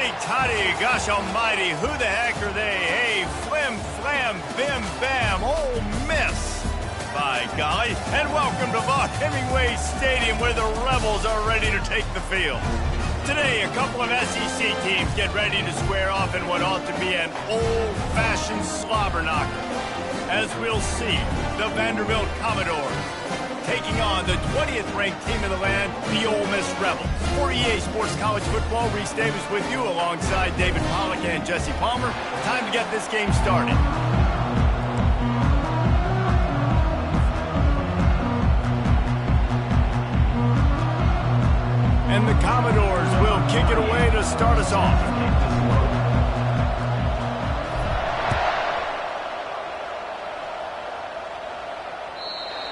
Hey, Toddy, gosh almighty, who the heck are they? Hey, flim, flam, bim, bam, Ole Miss. By golly, and welcome to Vaught Hemingway Stadium where the Rebels are ready to take the field. Today, a couple of SEC teams get ready to square off in what ought to be an old-fashioned slobber knocker. As we'll see, the Vanderbilt Commodores taking on the 20th ranked team in the land, the Ole Miss Rebels. For EA Sports College Football, Reese Davis with you alongside David Pollack and Jesse Palmer. Time to get this game started. And the Commodores will kick it away to start us off.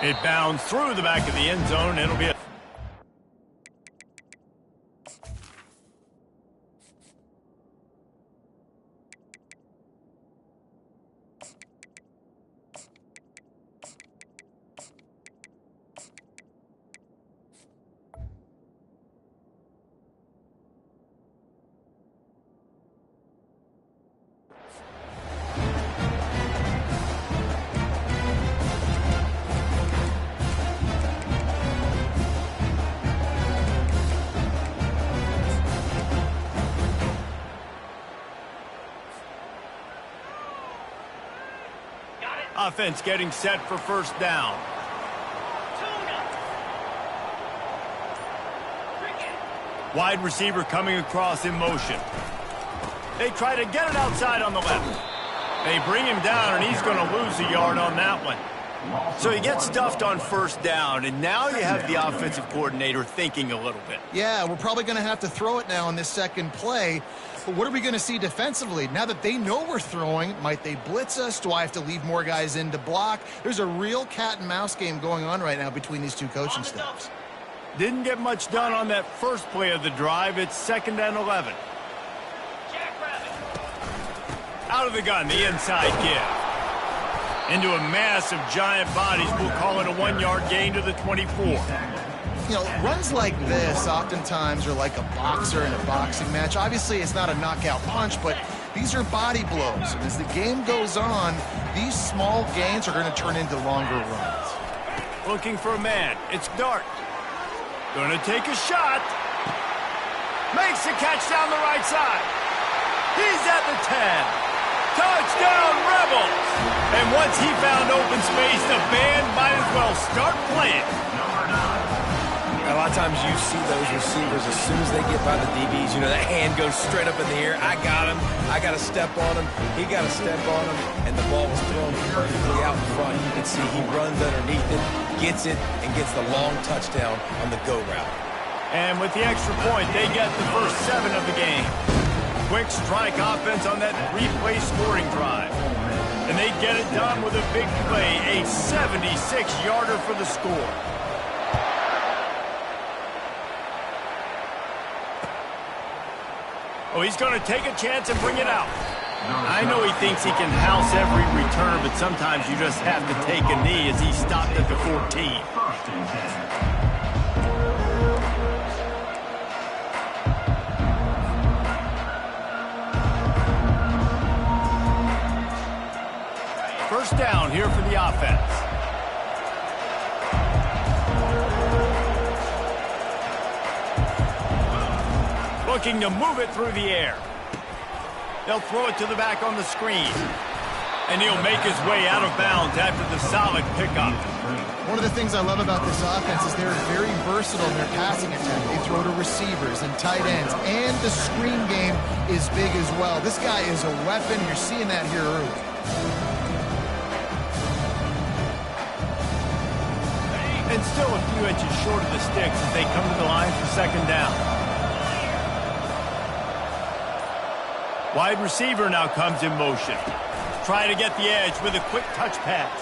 It bounds through the back of the end zone. It'll be a... Offense getting set for first down. Wide receiver coming across in motion. They try to get it outside on the left. They bring him down, and he's going to lose a yard on that one. So he gets stuffed on first down, and now you have the offensive coordinator thinking a little bit. Yeah, we're probably going to have to throw it now on this second play. But what are we going to see defensively? Now that they know we're throwing, might they blitz us? Do I have to leave more guys in to block? There's a real cat and mouse game going on right now between these two coaching staffs. Didn't get much done on that first play of the drive. It's 2nd and 11. Out of the gun, the inside give. Into a mass of giant bodies. We'll call it a 1-yard gain to the 24. You know, runs like this oftentimes are like a boxer in a boxing match. Obviously, it's not a knockout punch, but these are body blows. And as the game goes on, these small gains are going to turn into longer runs. Looking for a man. It's Dart. Going to take a shot. Makes the catch down the right side. He's at the 10. Touchdown, Rebels! And once he found open space, the band might as well start playing. A lot of times you see those receivers, as soon as they get by the DBs, you know, that hand goes straight up in the air. I got him. I got to step on him. He got to step on him. And the ball was thrown perfectly out in front. You can see he runs underneath it, gets it, and gets the long touchdown on the go route. And with the extra point, they get the first 7 of the game. Quick strike offense on that 3-play scoring drive. And they get it done with a big play, a 76-yarder for the score. Oh, he's going to take a chance and bring it out. I know he thinks he can house every return, but sometimes you just have to take a knee as he stopped at the 14. First down here for the offense. Looking to move it through the air. They'll throw it to the back on the screen. And he'll make his way out of bounds after the solid pickup. One of the things I love about this offense is they're very versatile in their passing attack. They throw to receivers and tight ends, and the screen game is big as well. This guy is a weapon. You're seeing that here early. And still a few inches short of the sticks as they come to the line for second down. Wide receiver now comes in motion. Trying to get the edge with a quick touch pass.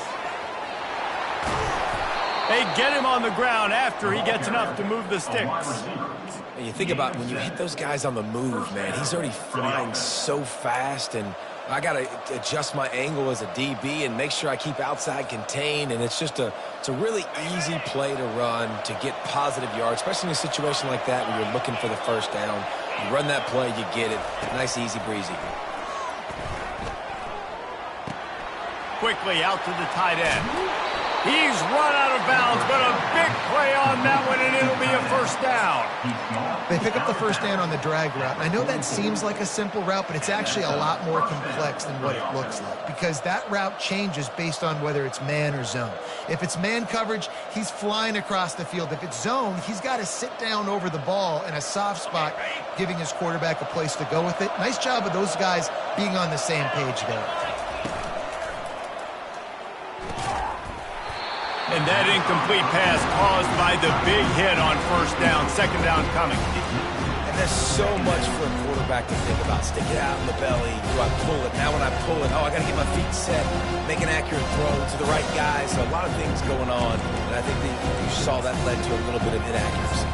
They get him on the ground after he gets enough to move the sticks. And you think about when you hit those guys on the move, man, he's already flying so fast, and I got to adjust my angle as a DB and make sure I keep outside contained, and it's just it's a really easy play to run to get positive yards, especially in a situation like that where you're looking for the first down. You run that play, you get it. Nice, easy breezy. Quickly out to the tight end. He's run out of bounds, but a big play on that one, and it'll be a first down. They pick up the first down on the drag route. And I know that seems like a simple route, but it's actually a lot more complex than what it looks like, because that route changes based on whether it's man or zone. If it's man coverage, he's flying across the field. If it's zone, he's got to sit down over the ball in a soft spot, giving his quarterback a place to go with it. Nice job of those guys being on the same page there. And that incomplete pass caused by the big hit on first down. Second down coming. And there's so much for a quarterback to think about. Stick it out in the belly. Do I pull it? Now when I pull it, I got to get my feet set, make an accurate throw to the right guy. So a lot of things going on. And I think that you saw that led to a little bit of inaccuracy.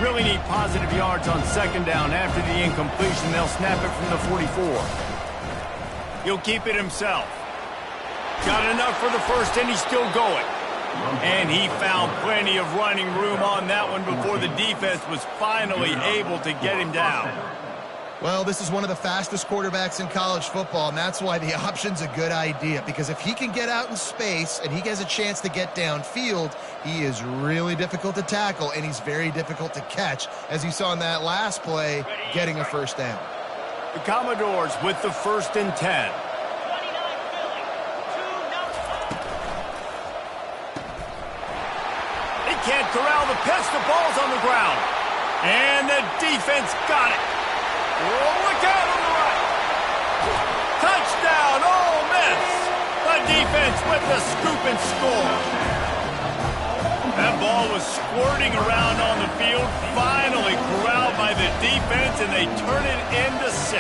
Really need positive yards on second down. After the incompletion, they'll snap it from the 44. He'll keep it himself. Got enough for the first, and he's still going. And he found plenty of running room on that one before the defense was finally able to get him down. Well, this is one of the fastest quarterbacks in college football, and that's why the option's a good idea, because if he can get out in space and he has a chance to get downfield, he is really difficult to tackle, and he's very difficult to catch, as you saw in that last play, getting a first down. The Commodores with the 1st and 10. They can't corral the pitch. The ball's on the ground. And the defense got it. Oh, look out on the right. Touchdown, Ole Miss. The defense with the scoop and score. That ball was squirting around on the field, finally corralled by the defense, and they turn it into 6.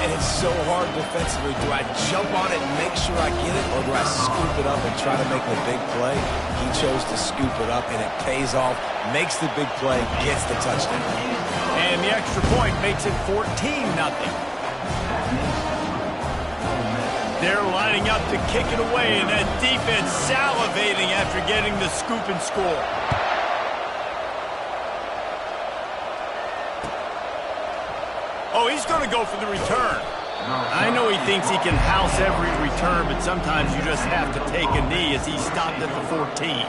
And it's so hard defensively. Do I jump on it and make sure I get it, or do I scoop it up and try to make the big play? He chose to scoop it up, and it pays off, makes the big play, gets the touchdown. And the extra point makes it 14-0. They're lining up to kick it away, and that defense salivating after getting the scoop and score. Oh, he's going to go for the return. I know he thinks he can house every return, but sometimes you just have to take a knee as he stopped at the 14.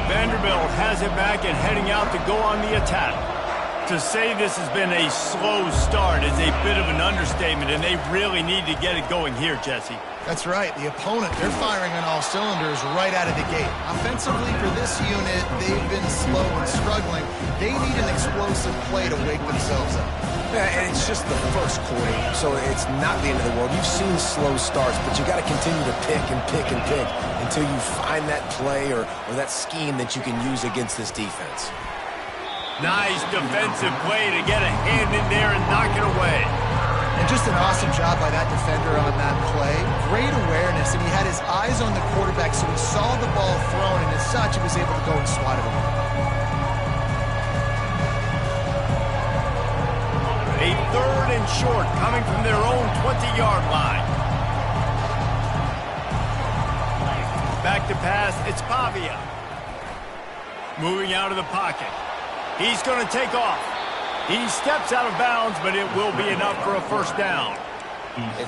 Vanderbilt has it back and heading out to go on the attack. To say this has been a slow start is a bit of an understatement, and they really need to get it going here, Jesse. That's right. The opponent, they're firing on all cylinders right out of the gate. Offensively, for this unit, they've been slow and struggling. They need an explosive play to wake themselves up. Yeah, and it's just the first quarter, so it's not the end of the world. You've seen slow starts, but you got to continue to pick and pick and pick until you find that play or that scheme that you can use against this defense. Nice defensive play to get a hand in there and knock it away. And just an awesome job by that defender on that play. Great awareness, and he had his eyes on the quarterback, so he saw the ball thrown, and as such, he was able to go and swat it away. A 3rd and short coming from their own 20-yard line. Back to pass, it's Pavia. Moving out of the pocket. He's going to take off. He steps out of bounds, but it will be enough for a first down.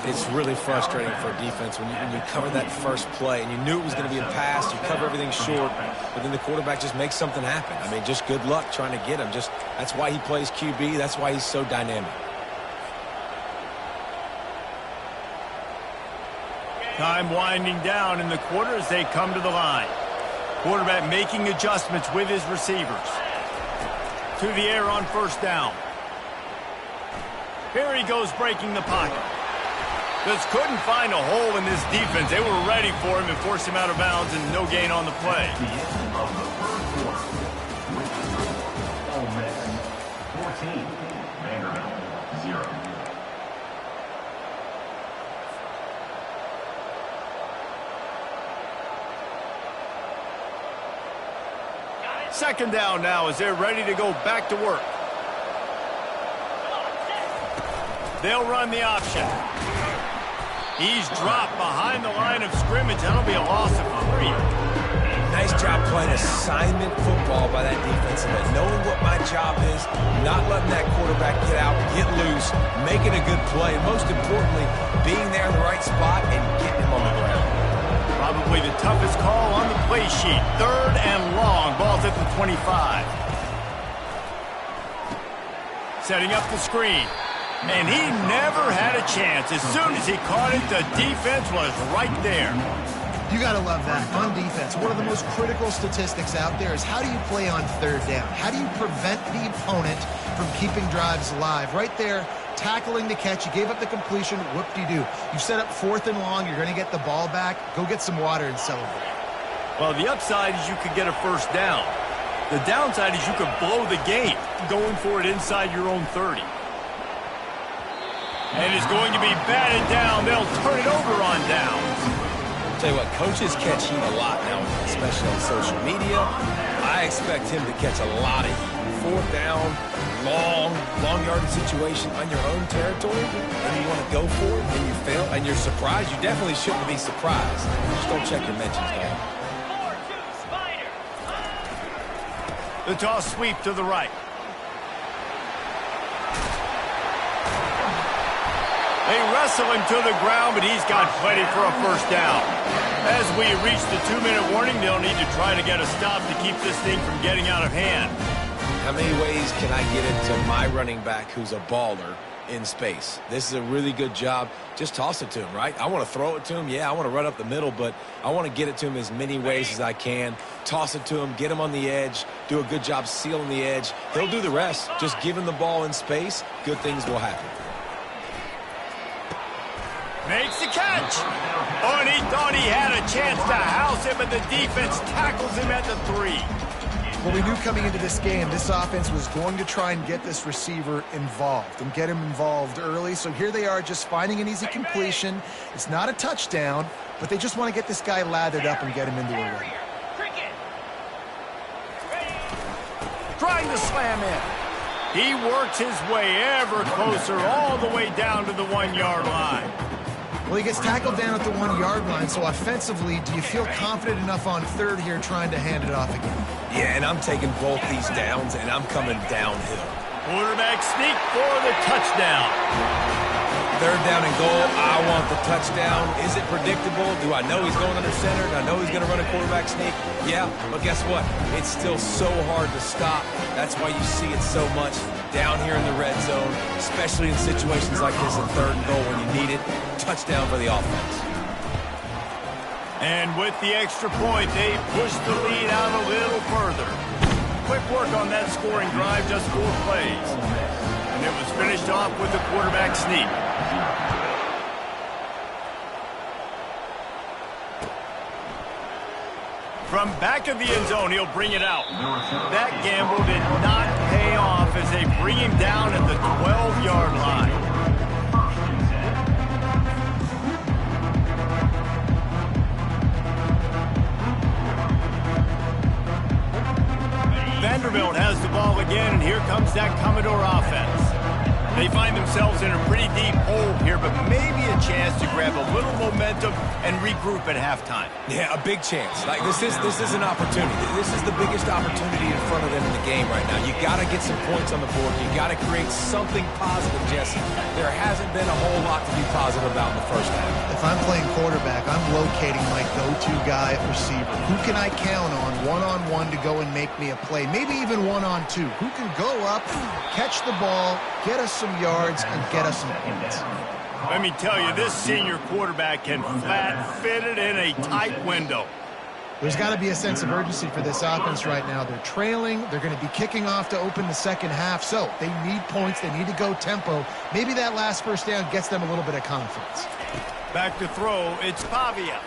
It's really frustrating for a defense when you cover that first play, and you knew it was going to be a pass. You cover everything short, but then the quarterback just makes something happen. I mean, just good luck trying to get him. That's why he plays QB. That's why he's so dynamic. Time winding down in the quarter as they come to the line. Quarterback making adjustments with his receivers. To the air on first down. Here he goes breaking the pocket. Just couldn't find a hole in this defense. They were ready for him and forced him out of bounds, and no gain on the play. The end of the first quarter. Ole Miss 14, Vanderbilt 0. Second down now as they're ready to go back to work. They'll run the option. He's dropped behind the line of scrimmage. That'll be a loss of 3. Nice job playing assignment football by that defensive end. Knowing what my job is, not letting that quarterback get out, get loose, making a good play, and most importantly, being there in the right spot and getting him on the ground. Probably the toughest call on the play sheet. 3rd and long. Ball's at the 25. Setting up the screen. And he never had a chance. As soon as he caught it, the defense was right there. You got to love that. On defense, one of the most critical statistics out there is how do you play on 3rd down? How do you prevent the opponent from keeping drives alive? Right there, tackling the catch. You gave up the completion. Whoop-de-doo. You set up 4th and long. You're going to get the ball back. Go get some water and celebrate. Well, the upside is you could get a first down. The downside is you could blow the game going for it inside your own 30. And it's going to be batted down. They'll turn it over on downs. Tell you what, coaches catch heat a lot now, especially on social media. I expect him to catch a lot of heat. 4th down, long yardage situation on your own territory, and you want to go for it, and you fail, and you're surprised. You definitely shouldn't be surprised. Just don't check your mentions, man. The toss sweep to the right. They wrestle him to the ground, but he's got plenty for a first down. As we reach the 2-minute warning, they'll need to try to get a stop to keep this thing from getting out of hand. How many ways can I get it to my running back who's a baller in space? This is a really good job. Just toss it to him, right? I want to throw it to him. Yeah, I want to run up the middle, but I want to get it to him as many ways as I can. Toss it to him, get him on the edge, do a good job sealing the edge. He'll do the rest. Just give him the ball in space. Good things will happen. Makes the catch. Oh, and he thought he had a chance to house him, but the defense tackles him at the 3. Well, we knew coming into this game, this offense was going to try and get this receiver involved and get him involved early. So here they are just finding an easy completion. It's not a touchdown, but they just want to get this guy lathered up and get him into a run. Trying to slam in. He works his way ever closer all the way down to the 1-yard line. Well, he gets tackled down at the 1-yard line, so offensively, do you feel confident enough on 3rd here trying to hand it off again? Yeah, and I'm taking both these downs, and I'm coming downhill. Quarterback sneak for the touchdown. 3rd down and goal. I want the touchdown. Is it predictable? Do I know he's going under center? Do I know he's going to run a quarterback sneak? Yeah, but guess what? It's still so hard to stop. That's why you see it so much down here in the red zone, especially in situations like this in 3rd and goal when you need it. Touchdown for the offense. And with the extra point, they push the lead out a little further. Quick work on that scoring drive, just 4 plays. And it was finished off with the quarterback sneak. From back of the end zone, he'll bring it out. That gamble did not pay off as they bring him down at the 12-yard line. Vanderbilt has the ball again, and here comes that Commodore offense. They find themselves in a pretty deep hole here, but maybe a chance to grab a little momentum and regroup at halftime. Yeah, a big chance. Like this is an opportunity. This is the biggest opportunity in front of them in the game right now. You got to get some points on the board. You got to create something positive, Jesse. There hasn't been a whole lot to be positive about in the first half. If I'm playing quarterback, I'm locating my go-to guy at receiver. Who can I count on one-on-one to go and make me a play? Maybe even one-on-two. Who can go up, catch the ball, get us some yards, and get us some points? Let me tell you, this senior quarterback can flat fit it in a tight window. There's got to be a sense of urgency for this offense right now. They're trailing. They're going to be kicking off to open the second half. So they need points. They need to go tempo. Maybe that last first down gets them a little bit of confidence. Back to throw, it's Pavia.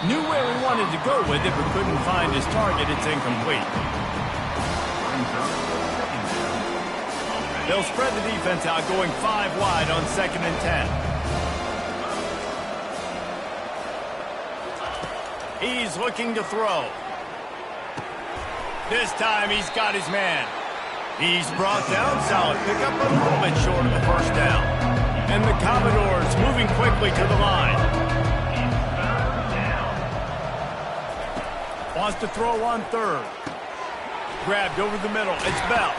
Knew where he wanted to go with it, but couldn't find his target. It's incomplete. They'll spread the defense out, going 5 wide on 2nd and 10. He's looking to throw. This time he's got his man. He's brought down, solid pickup, but a little bit short of the first down. And the Commodores moving quickly to the line. Wants to throw on third. Grabbed over the middle. It's Bell.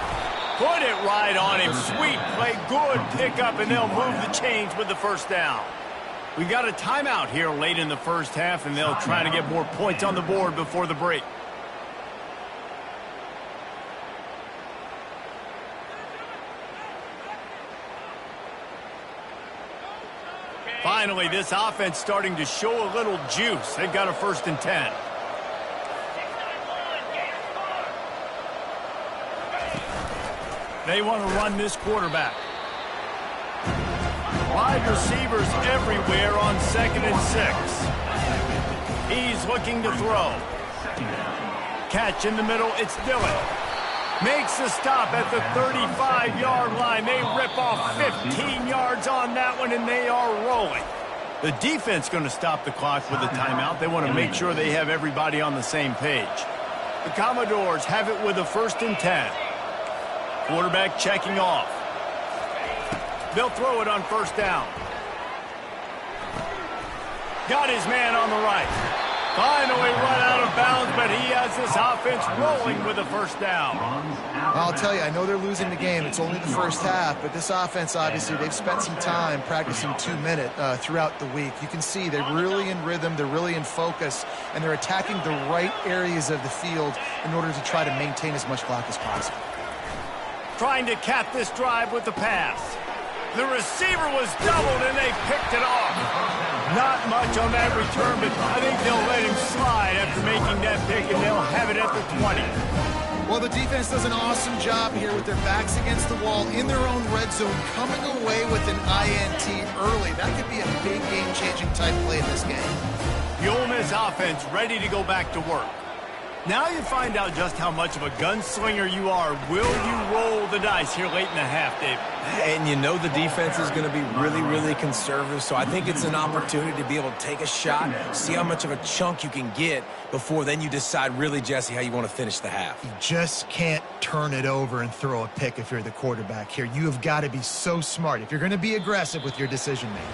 Put it right on him. Sweet play. Good pickup, and they'll move the chains with the first down. We got a timeout here late in the first half, and they'll try to get more points on the board before the break. Finally, this offense starting to show a little juice. They've got a 1st and 10. They want to run this quarterback. Wide receivers everywhere on 2nd and 6. He's looking to throw. Catch in the middle. It's Dillon. Makes the stop at the 35-yard line. They rip off 15 yards on that one, and they are rolling. The defense going to stop the clock with a timeout. They want to make sure they have everybody on the same page. The Commodores have it with a 1st and 10. Quarterback checking off. They'll throw it on 1st down. Got his man on the right. Finally run out of bounds, but he has this offense rolling with a 1st down. I'll tell you, I know they're losing the game. It's only the first half, but this offense, obviously, they've spent some time practicing 2-minute throughout the week. You can see they're really in rhythm, they're really in focus, and they're attacking the right areas of the field in order to try to maintain as much clock as possible. Trying to cap this drive with the pass. The receiver was doubled, and they picked it off. Not much on that return, but I think they'll let him slide after making that pick, and they'll have it at the 20. Well, the defense does an awesome job here with their backs against the wall in their own red zone, coming away with an INT early. That could be a big game-changing type play in this game. The Ole Miss offense ready to go back to work. Now you find out just how much of a gunslinger you are. Will you roll the dice here late in the half, Dave? And you know the defense is going to be really, really conservative, so I think it's an opportunity to be able to take a shot, see how much of a chunk you can get before then you decide really, Jesse, how you want to finish the half. You just can't turn it over and throw a pick if you're the quarterback here. You have got to be so smart if you're going to be aggressive with your decision-making.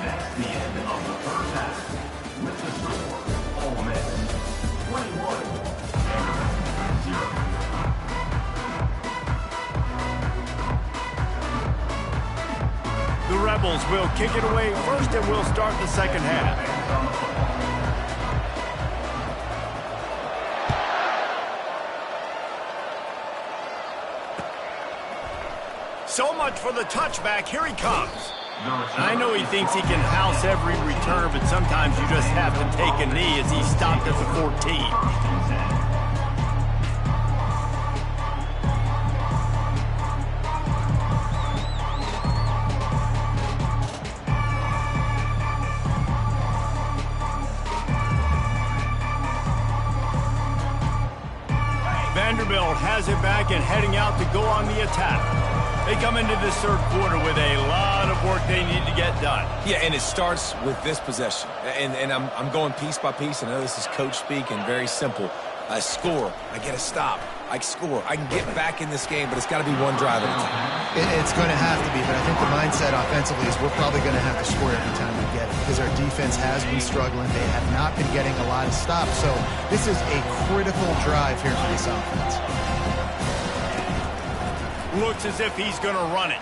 That's the end of the first half. With the score, Ole Miss 21, 0. The Rebels will kick it away first, and we'll start the second half. So much for the touchback. Here he comes. I know he thinks he can house every return, but sometimes you just have to take a knee as he stopped at the 14. Vanderbilt has it back and heading out to go on the attack. They come into this third quarter with a lot of work they need to get done. Yeah, and it starts with this possession. And I'm going piece by piece. I know this is coach speak and very simple. I score. I get a stop. I score. I can get back in this game, but it's got to be one drive at a time. It's going to have to be, but I think the mindset offensively is we're probably going to have to score every time we get it because our defense has been struggling. They have not been getting a lot of stops. So this is a critical drive here for this offense. Looks as if he's going to run it.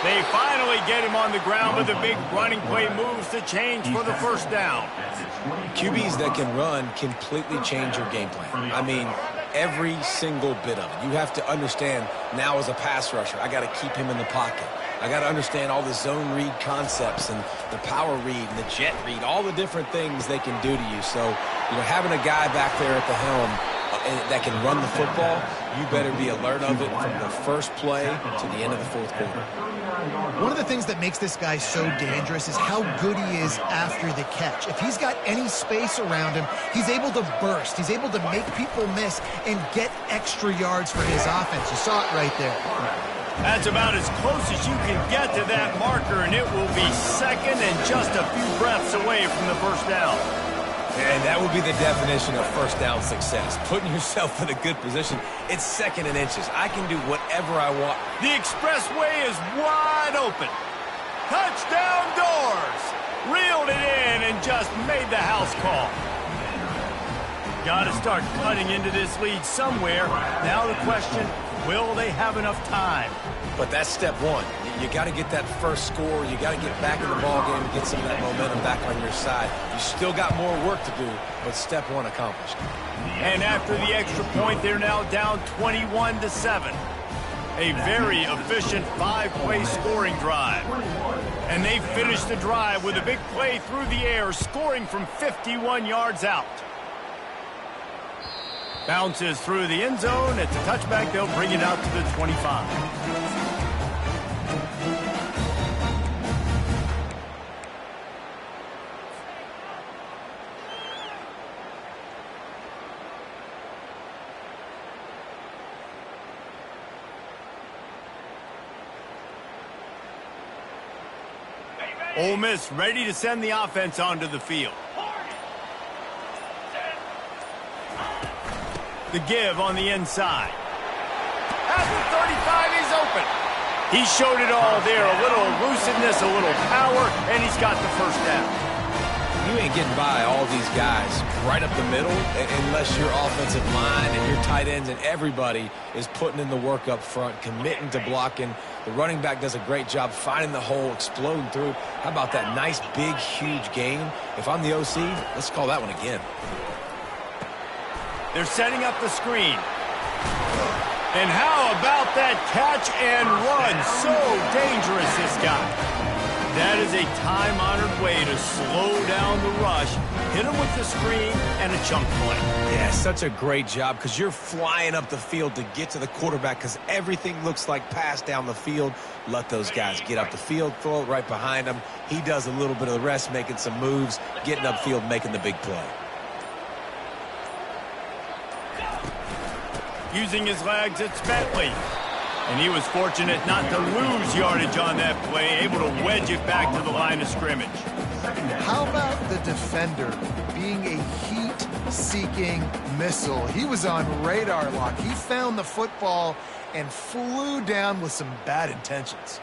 They finally get him on the ground, but the big running play moves the change for the first down. QBs that can run completely change your game plan. I mean, every single bit of it. You have to understand now as a pass rusher, I got to keep him in the pocket. I got to understand all the zone read concepts and the power read and the jet read, all the different things they can do to you. So, having a guy back there at the helm that can run the football, you better be alert of it from the first play to the end of the fourth quarter. One of the things that makes this guy so dangerous is how good he is after the catch. If he's got any space around him, he's able to burst. He's able to make people miss and get extra yards for his offense. You saw it right there. That's about as close as you can get to that marker, and it will be second and just a few breaths away from the first down. And that would be the definition of first down success. Putting yourself in a good position. It's 2nd and inches. I can do whatever I want. The expressway is wide open. Touchdown doors. Reeled it in and just made the house call. Got to start cutting into this lead somewhere. Now the question, will they have enough time? But that's step one. You got to get that first score. You got to get back in the ball game and get some of that momentum back on your side. You still got more work to do, but step one accomplished. And after the extra point, they're now down 21-7. A very efficient 5-play scoring drive. And they finished the drive with a big play through the air, scoring from 51 yards out. Bounces through the end zone. It's a touchback. They'll bring it out to the 25. Ole Miss ready to send the offense onto the field. The give on the inside. At the 35, he's open. He showed it all there. A little elusiveness, a little power, and he's got the first down. You ain't getting by all these guys right up the middle unless your offensive line and your tight ends and everybody is putting in the work up front, committing to blocking. The running back does a great job finding the hole, exploding through. How about that nice, big, huge gain? If I'm the OC, let's call that one again. They're setting up the screen. And how about that catch and run? So dangerous, this guy. That is a time-honored way to slow down the rush, hit him with the screen, and a chunk play. Yeah, such a great job because you're flying up the field to get to the quarterback because everything looks like pass down the field. Let those guys get up the field, throw it right behind him. He does a little bit of the rest, making some moves, getting upfield, making the big play. Using his legs, it's Bentley. And he was fortunate not to lose yardage on that play, able to wedge it back to the line of scrimmage. How about the defender being a heat-seeking missile? He was on radar lock. He found the football and flew down with some bad intentions.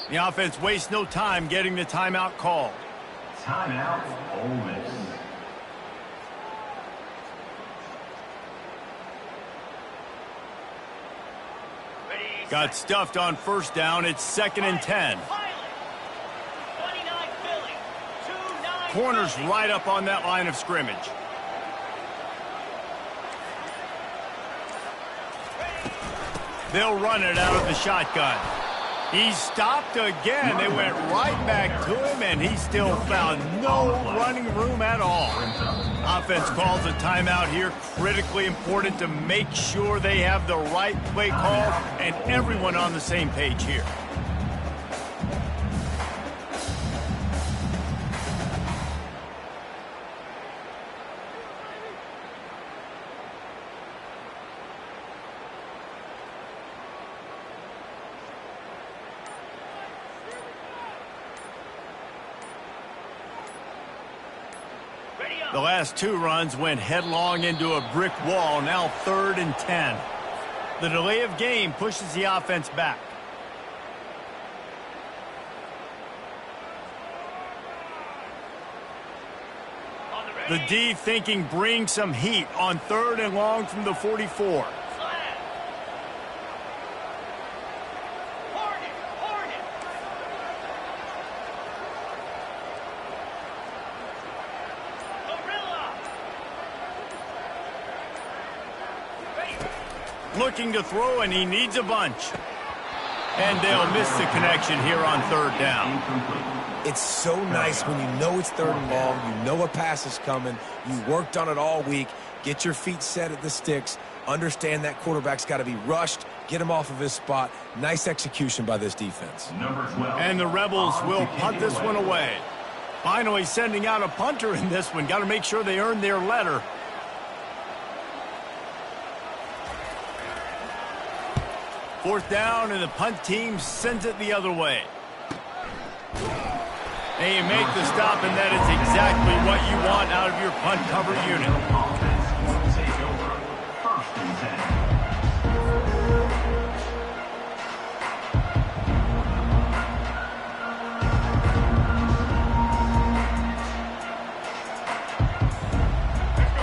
The offense wastes no time getting the timeout called. Timeout, Ole Miss. Got stuffed on first down. It's 2nd and 10. Corners right up on that line of scrimmage. They'll run it out of the shotgun. He stopped again. They went right back to him, and he still found no running room at all. Offense calls a timeout here. Critically important to make sure they have the right play call and everyone on the same page here. The last two runs went headlong into a brick wall, now 3rd and 10. The delay of game pushes the offense back. The D thinking bring some heat on 3rd and long from the 44. Looking to throw, and he needs a bunch. And they'll miss the connection here on 3rd down. It's so nice when you know it's 3rd and long, you know a pass is coming, you worked on it all week, get your feet set at the sticks, understand that quarterback's got to be rushed, get him off of his spot. Nice execution by this defense. And the Rebels will punt this one away. Finally sending out a punter in this one. Got to make sure they earn their letter. 4th down, and the punt team sends it the other way. And you make the stop, and that is exactly what you want out of your punt cover unit. Offense will take over. 1st and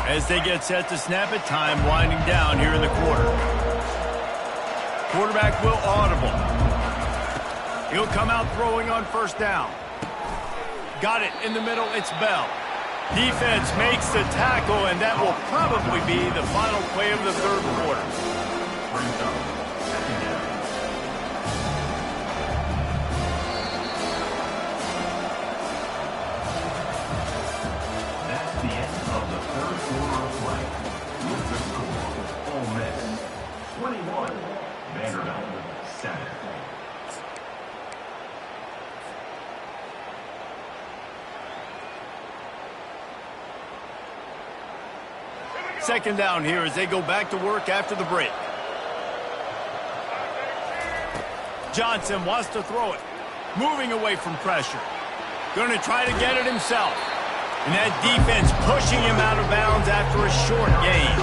10. As they get set to snap it, time winding down here in the quarter. Quarterback will audible. He'll come out throwing on 1st down. Got it in the middle, it's Bell. Defense makes the tackle, and that will probably be the final play of the 3rd quarter. Brings up 2nd down. That's the end of the 3rd quarter of play. With the score, Ole Miss 21, Vanderbilt 7. 2nd down here as they go back to work after the break. Johnson wants to throw it. Moving away from pressure. Going to try to get it himself. And that defense pushing him out of bounds after a short gain.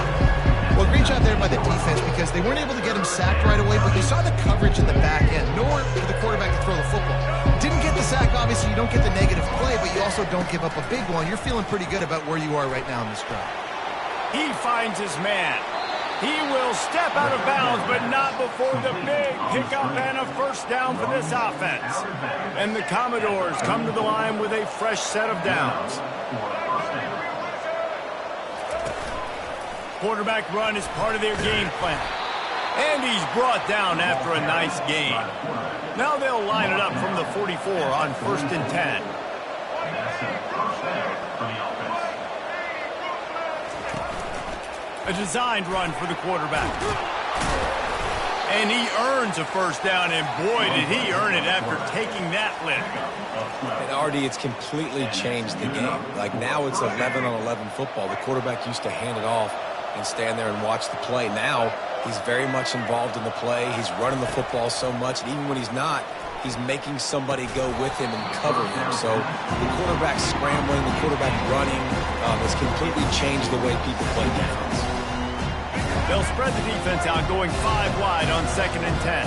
Well, great job there by the defense because they weren't able to get him sacked right away, but you saw the coverage in the back end. Nowhere for the quarterback to throw the football. Didn't get the sack, obviously. You don't get the negative play, but you also don't give up a big one. You're feeling pretty good about where you are right now in this drive. He finds his man. He will step out of bounds, but not before the big pickup and a 1st down for this offense. And the Commodores come to the line with a fresh set of downs. Quarterback run is part of their game plan. And he's brought down after a nice gain. Now they'll line it up from the 44 on 1st and 10. That's a 1st down for the offense. A designed run for the quarterback. And he earns a 1st down, and boy, did he earn it after taking that lift. And RD, it's completely changed the game. Like now it's 11-on-11 football. The quarterback used to hand it off and stand there and watch the play. Now he's very much involved in the play. He's running the football so much, and even when he's not, he's making somebody go with him and cover him. So the quarterback scrambling, the quarterback running has completely changed the way people play defense. They'll spread the defense out, going 5 wide on 2nd and 10.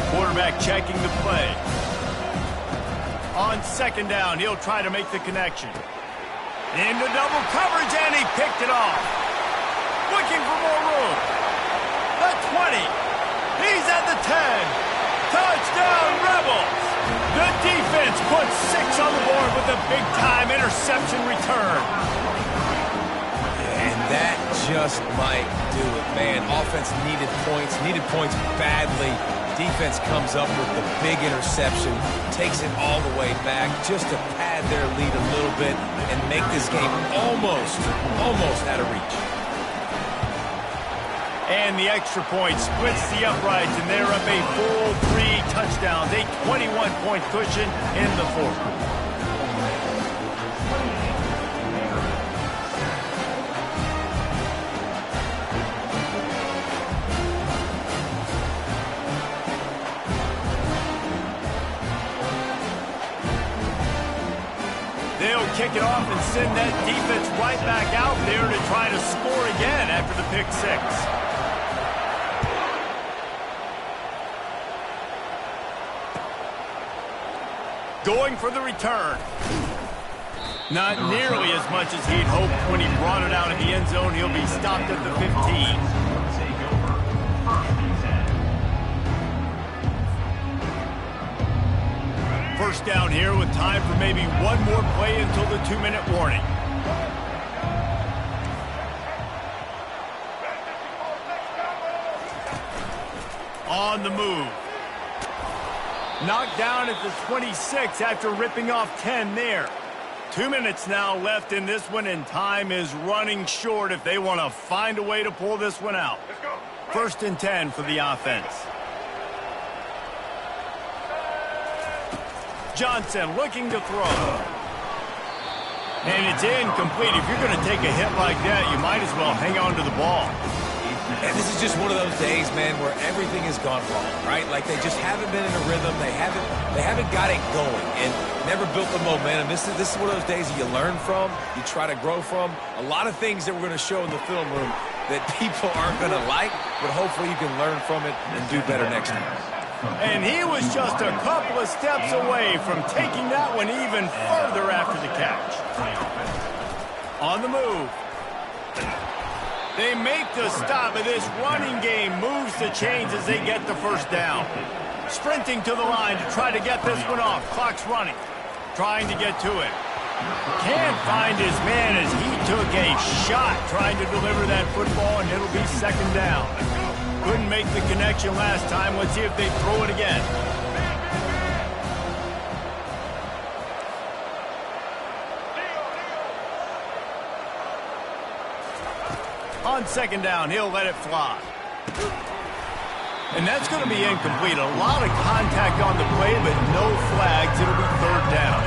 Quarterback checking the play. On 2nd down, he'll try to make the connection. Into double coverage, and he picked it off. Looking for more room. The 20. He's at the 10. Touchdown, Rebels! The defense puts 6 on the board with a big-time interception return. And that just might do it, man. Offense needed points badly. Defense comes up with the big interception, takes it all the way back just to pad their lead a little bit and make this game almost out of reach. And the extra point splits the uprights, and they're up a full 3 touchdowns, a 21-point cushion in the 4th. They'll kick it off and send that defense right back out there to try to score again after the pick 6. Going for the return. Not nearly as much as he'd hoped when he brought it out of the end zone. He'll be stopped at the 15. First down here with time for maybe one more play until the 2-minute warning. On the move. Knocked down at the 26 after ripping off 10 there. 2 minutes now left in this one, and time is running short if they want to find a way to pull this one out. 1st and 10 for the offense. Johnson looking to throw. And it's incomplete. If you're going to take a hit like that, you might as well hang on to the ball. And this is just one of those days, man, where everything has gone wrong, right? Like they just haven't been in a rhythm. They haven't got it going and never built the momentum. This is one of those days that you learn from, you try to grow from. A lot of things that we're going to show in the film room that people aren't going to like, but hopefully you can learn from it and do better next time. And he was just a couple of steps away from taking that one even further after the catch. On the move. They make the stop, and this running game moves the chains as they get the first down. Sprinting to the line to try to get this one off. Clock's running. Trying to get to it. Can't find his man as he took a shot trying to deliver that football, and it'll be second down. Couldn't make the connection last time. Let's see if they throw it again. On second down, he'll let it fly. And that's going to be incomplete. A lot of contact on the play, but no flags. It'll be third down.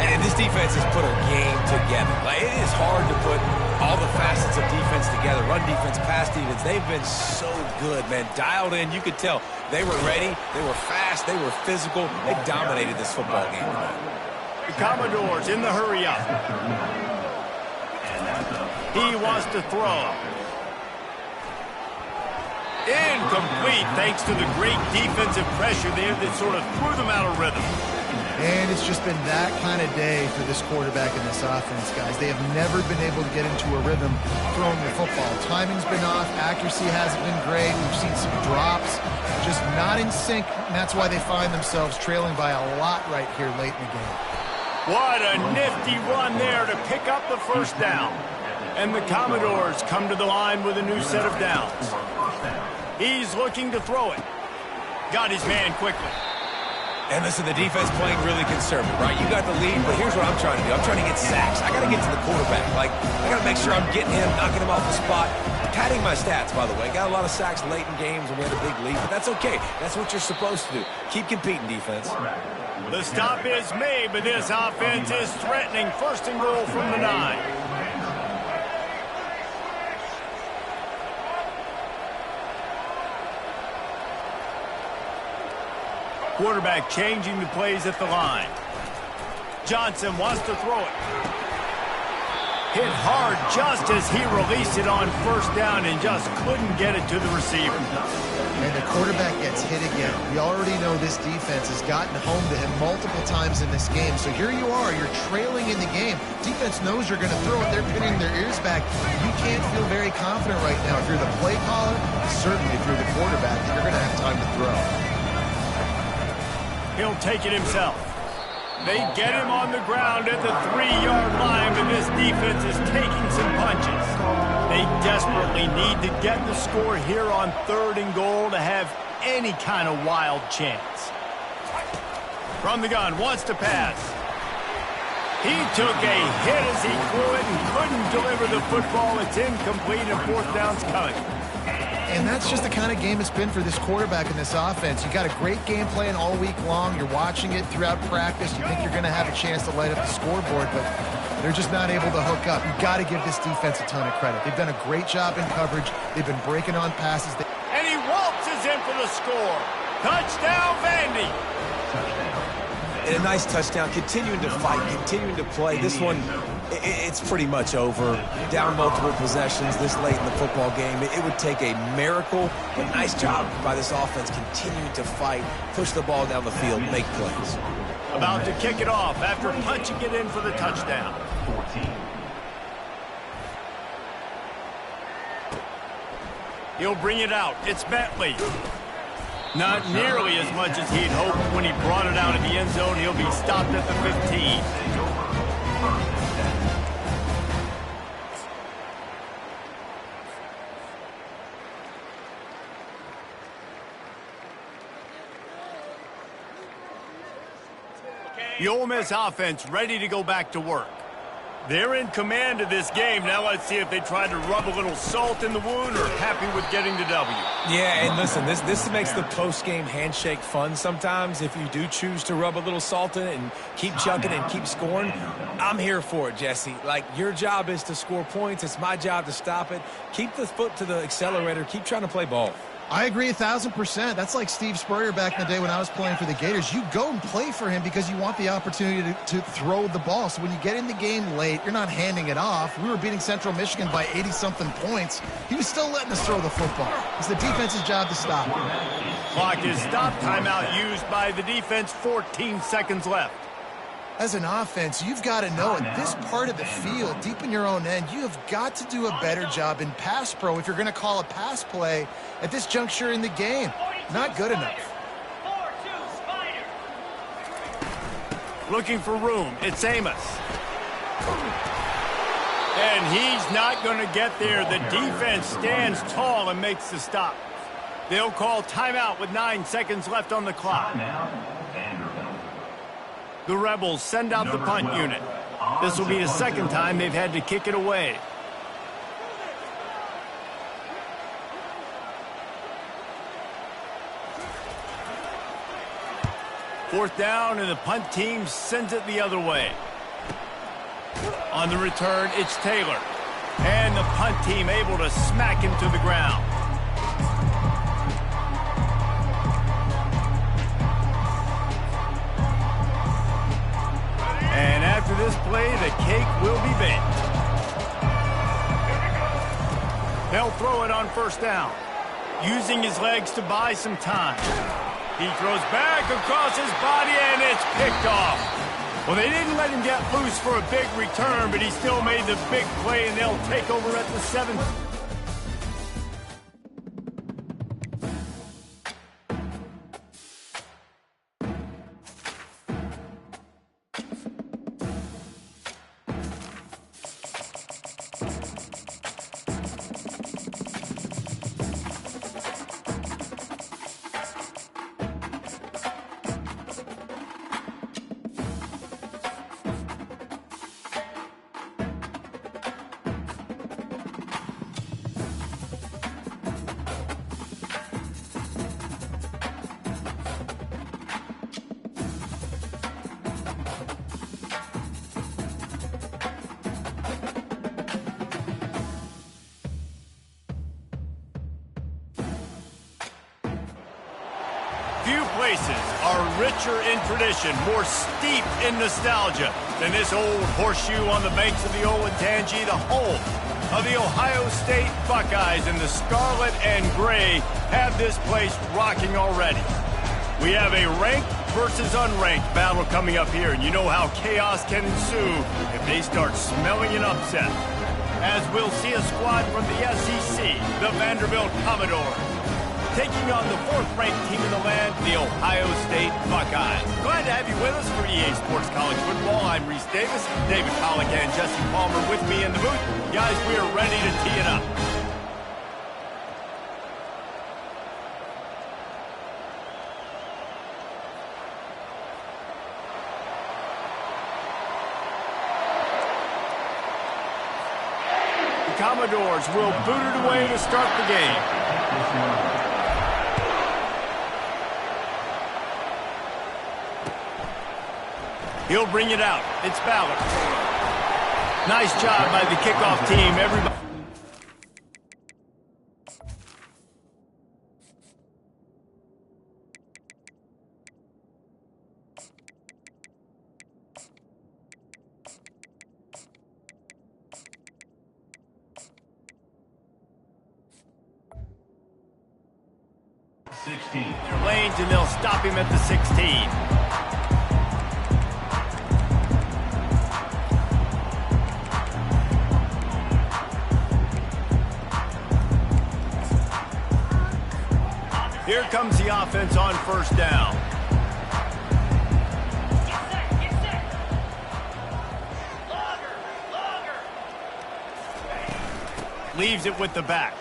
And this defense has put a game together. Like, it is hard to put all the facets of defense together. Run defense, pass defense. They've been so good, man. Dialed in. You could tell they were ready. They were fast. They were physical. They dominated this football game tonight. The Commodores in the hurry up. He wants to throw. Incomplete thanks to the great defensive pressure there that sort of threw them out of rhythm. And it's just been that kind of day for this quarterback and this offense, guys. They have never been able to get into a rhythm throwing the football. Timing's been off. Accuracy hasn't been great. We've seen some drops. Just not in sync, and that's why they find themselves trailing by a lot right here late in the game. What a nifty run there to pick up the first down. And the Commodores come to the line with a new set of downs. He's looking to throw it. Got his man quickly. And listen, the defense playing really conservative, right? You got the lead, but here's what I'm trying to do. I'm trying to get sacks. I got to get to the quarterback. Like, I got to make sure I'm getting him, knocking him off the spot. Padding my stats, by the way. Got a lot of sacks late in games when we had a big lead, but that's okay. That's what you're supposed to do. Keep competing, defense. The stop is made, but this offense is threatening. First and goal from the 9. Quarterback changing the plays at the line. Johnson wants to throw it. Hit hard just as he released it on first down and just couldn't get it to the receiver. And the quarterback gets hit again. We already know this defense has gotten home to him multiple times in this game. So here you are, you're trailing in the game. Defense knows you're going to throw it. They're pinning their ears back. You can't feel very confident right now. If you're the play caller, certainly if you're the quarterback, you're going to have time to throw. He'll take it himself. They get him on the ground at the 3-yard line, but this defense is taking some punches. They desperately need to get the score here on third and goal to have any kind of wild chance. From the gun, wants to pass. He took a hit as he threw it and couldn't deliver the football. It's incomplete and fourth down's coming. And that's just the kind of game it's been for this quarterback and this offense. You got a great game plan all week long. You're watching it throughout practice. You think you're going to have a chance to light up the scoreboard, but they're just not able to hook up. You've got to give this defense a ton of credit. They've done a great job in coverage. They've been breaking on passes. And he waltzes in for the score. Touchdown, Vandy. And a nice touchdown, continuing to fight, continuing to play. This one, it's pretty much over. Down multiple possessions this late in the football game. It would take a miracle, but nice job by this offense continuing to fight, push the ball down the field, make plays. About to kick it off after punching it in for the touchdown. 14. He'll bring it out. It's Bentley. Not nearly as much as he'd hoped when he brought it out of the end zone. He'll be stopped at the 15. The Ole Miss offense ready to go back to work. They're in command of this game. Now let's see if they try to rub a little salt in the wound or happy with getting the W. Yeah, and listen, this makes the post-game handshake fun sometimes. If you do choose to rub a little salt in it and keep chucking and keep scoring, I'm here for it, Jesse. Like, your job is to score points. It's my job to stop it. Keep the foot to the accelerator. Keep trying to play ball. I agree 1,000%. That's like Steve Spurrier back in the day when I was playing for the Gators. You go and play for him because you want the opportunity to throw the ball. So when you get in the game late, you're not handing it off. We were beating Central Michigan by 80-something points. He was still letting us throw the football. It's the defense's job to stop. Clock is stopped. Timeout used by the defense. 14 seconds left. As an offense, you've got to know at this part of the field, deep in your own end, you have got to do a better job in pass pro if you're going to call a pass play at this juncture in the game. Not good enough. Looking for room. It's Amos. And he's not going to get there. The defense stands tall and makes the stop. They'll call timeout with 9 seconds left on the clock. The Rebels send out the punt unit. This will be the second time they've had to kick it away. Fourth down, and the punt team sends it the other way. On the return, it's Taylor. And the punt team able to smack him to the ground. And after this play, the cake will be baked. They'll throw it on first down, using his legs to buy some time. He throws back across his body, and it's picked off. Well, they didn't let him get loose for a big return, but he still made the big play, and they'll take over at the 7th. Few places are richer in tradition, more steep in nostalgia than this old horseshoe on the banks of the Olentangy, the home of the Ohio State Buckeyes, and the scarlet and gray have this place rocking already. We have a ranked versus unranked battle coming up here, and you know how chaos can ensue if they start smelling an upset. As we'll see a squad from the SEC, the Vanderbilt Commodores, taking on the 4th-ranked team in the land, the Ohio State Buckeyes. Glad to have you with us for EA Sports College Football. I'm Reese Davis, David Pollack and Jesse Palmer with me in the booth. Guys, we are ready to tee it up. The Commodores will boot it away to start the game. He'll bring it out. It's Ballard. Nice job by the kickoff team. Everybody. Their lanes, and they'll stop him at the 16. Here comes the offense on first down. Get set. Longer. Leaves it with the back.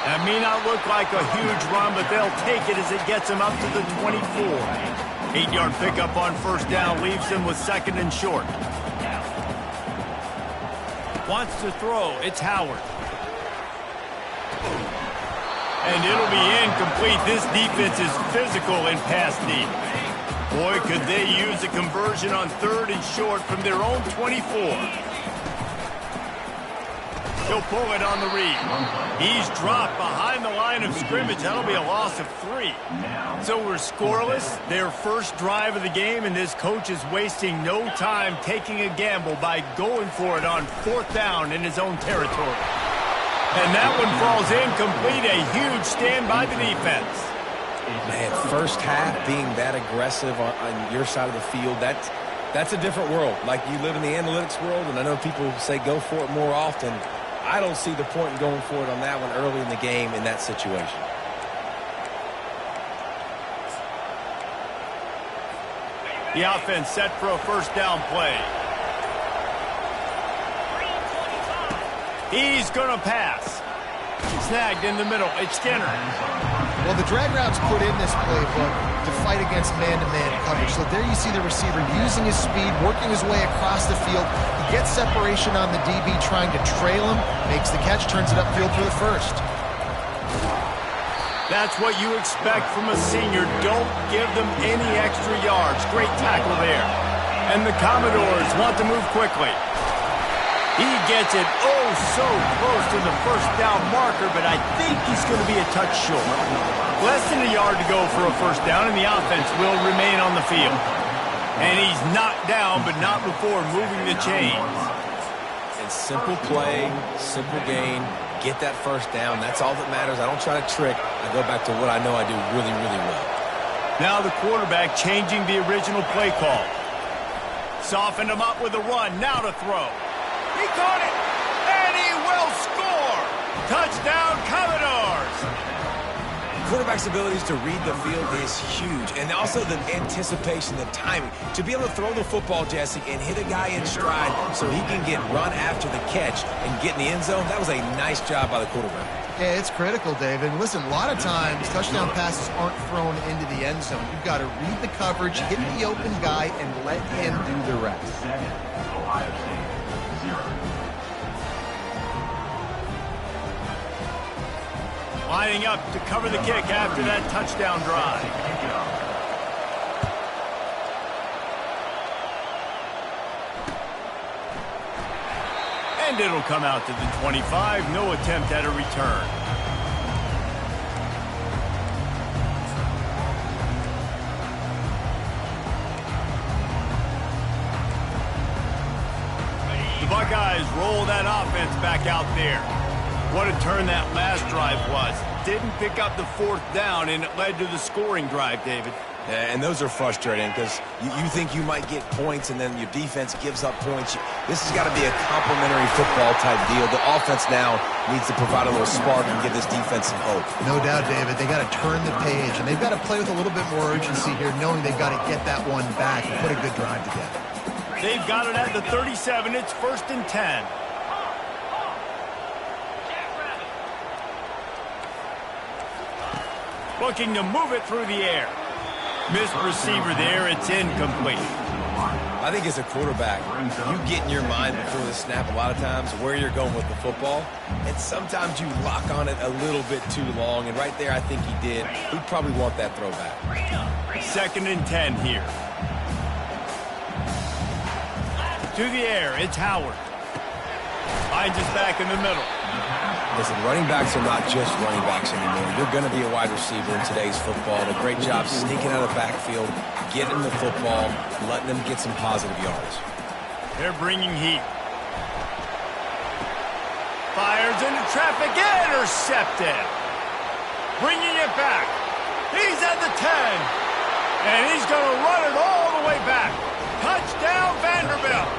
That may not look like a huge run, but they'll take it as it gets them up to the 24. 8-yard pickup on first down leaves them with 2nd and short. Wants to throw. It's Howard. And it'll be incomplete. This defense is physical in pass deep. Boy, could they use a conversion on 3rd and short from their own 24. He'll pull it on the read. He's dropped behind the line of scrimmage. That'll be a loss of 3. So we're scoreless. Their first drive of the game, and this coach is wasting no time taking a gamble by going for it on 4th down in his own territory. And that one falls incomplete. A huge stand by the defense. Man, first half being that aggressive on your side of the field, that's a different world. Like, you live in the analytics world, and I know people say go for it more often. I don't see the point in going for it on that one early in the game in that situation. The offense set for a first down play. He's going to pass. Snagged in the middle. It's Skinner. Well, the drag route's put in this playbook to fight against man-to-man coverage. So there you see the receiver using his speed, working his way across the field. He gets separation on the DB trying to trail him, makes the catch, turns it upfield for the first. That's what you expect from a senior. Don't give them any extra yards. Great tackle there. And the Commodores want to move quickly. He gets it oh so close to the first down marker, but I think he's going to be a touch short. Less than a yard to go for a first down, and the offense will remain on the field. And he's knocked down, but not before moving the chains. And simple play, simple gain, get that first down. That's all that matters. I don't try to trick. I go back to what I know I do really, really well. Now the quarterback changing the original play call. Softened him up with a run. Now to throw. He caught it, and he will score. Touchdown, Commodores. Quarterback's abilities to read the field is huge, and also the anticipation, the timing. To be able to throw the football, Jesse, and hit a guy in stride so he can get run after the catch and get in the end zone, that was a nice job by the quarterback. Yeah, it's critical, David. Listen, a lot of times touchdown passes aren't thrown into the end zone. You've got to read the coverage, hit the open guy, and let him do the rest. Second, Ohio State, 0. Lining up to cover the kick after that touchdown drive. And it'll come out to the 25. No attempt at a return. The Buckeyes roll that offense back out there. What a turn that last drive was. Didn't pick up the 4th down, and it led to the scoring drive, David. Yeah, and those are frustrating because you think you might get points and then your defense gives up points. This has got to be a complementary football type deal. The offense now needs to provide a little spark and give this defense some hope. No doubt, David. They got to turn the page, and they've got to play with a little bit more urgency here, knowing they've got to get that one back and put a good drive together. They've got it at the 37. It's 1st and 10. Looking to move it through the air. Missed receiver there. It's incomplete. I think as a quarterback, you get in your mind before the snap a lot of times where you're going with the football, and sometimes you lock on it a little bit too long, and right there I think he did. He'd probably want that throwback. 2nd and 10 here. To the air, it's Howard. Finds his back in the middle. Listen, running backs are not just running backs anymore. You're going to be a wide receiver in today's football. A great job sneaking out of the backfield, getting the football, letting them get some positive yards. They're bringing heat. Fires into traffic, intercepted. Bringing it back. He's at the 10. And he's going to run it all the way back. Touchdown, Vanderbilt.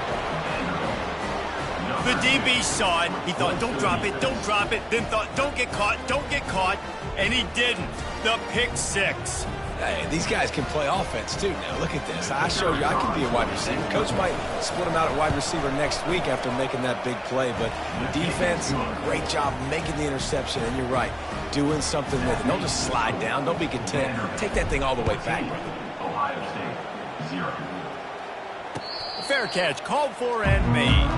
The DB saw it. He thought, don't drop it, don't drop it. Then thought, don't get caught. And he didn't. The pick 6. Hey, these guys can play offense, too. Now, look at this. I showed you I can be a wide receiver. Coach might split him out at wide receiver next week after making that big play. But defense, great job making the interception. And you're right, doing something with it. Don't just slide down. Don't be content. Take that thing all the way back, brother. Ohio State, 0. Fair catch called for and made.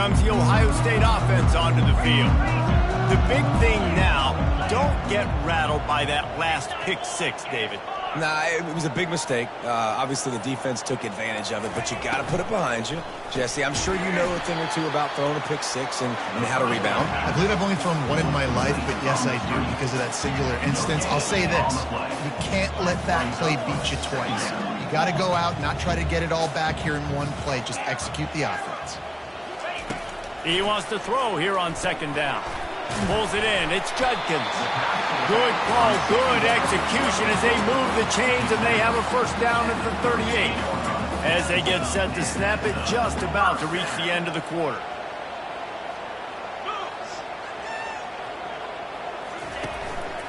comes the Ohio State offense onto the field. The big thing now, don't get rattled by that last pick six, David. Nah, it was a big mistake. Obviously, the defense took advantage of it, but you got to put it behind you. Jesse, I'm sure you know a thing or two about throwing a pick six and how to rebound. I believe I've only thrown one in my life, but yes, I do because of that singular instance. I'll say this. You can't let that play beat you twice. You got to go out, not try to get it all back here in one play. Just execute the offense. He wants to throw here on second down. Pulls it in. It's Judkins. Good call, good execution as they move the chains, and they have a first down at the 38. As they get set to snap it, just about to reach the end of the quarter.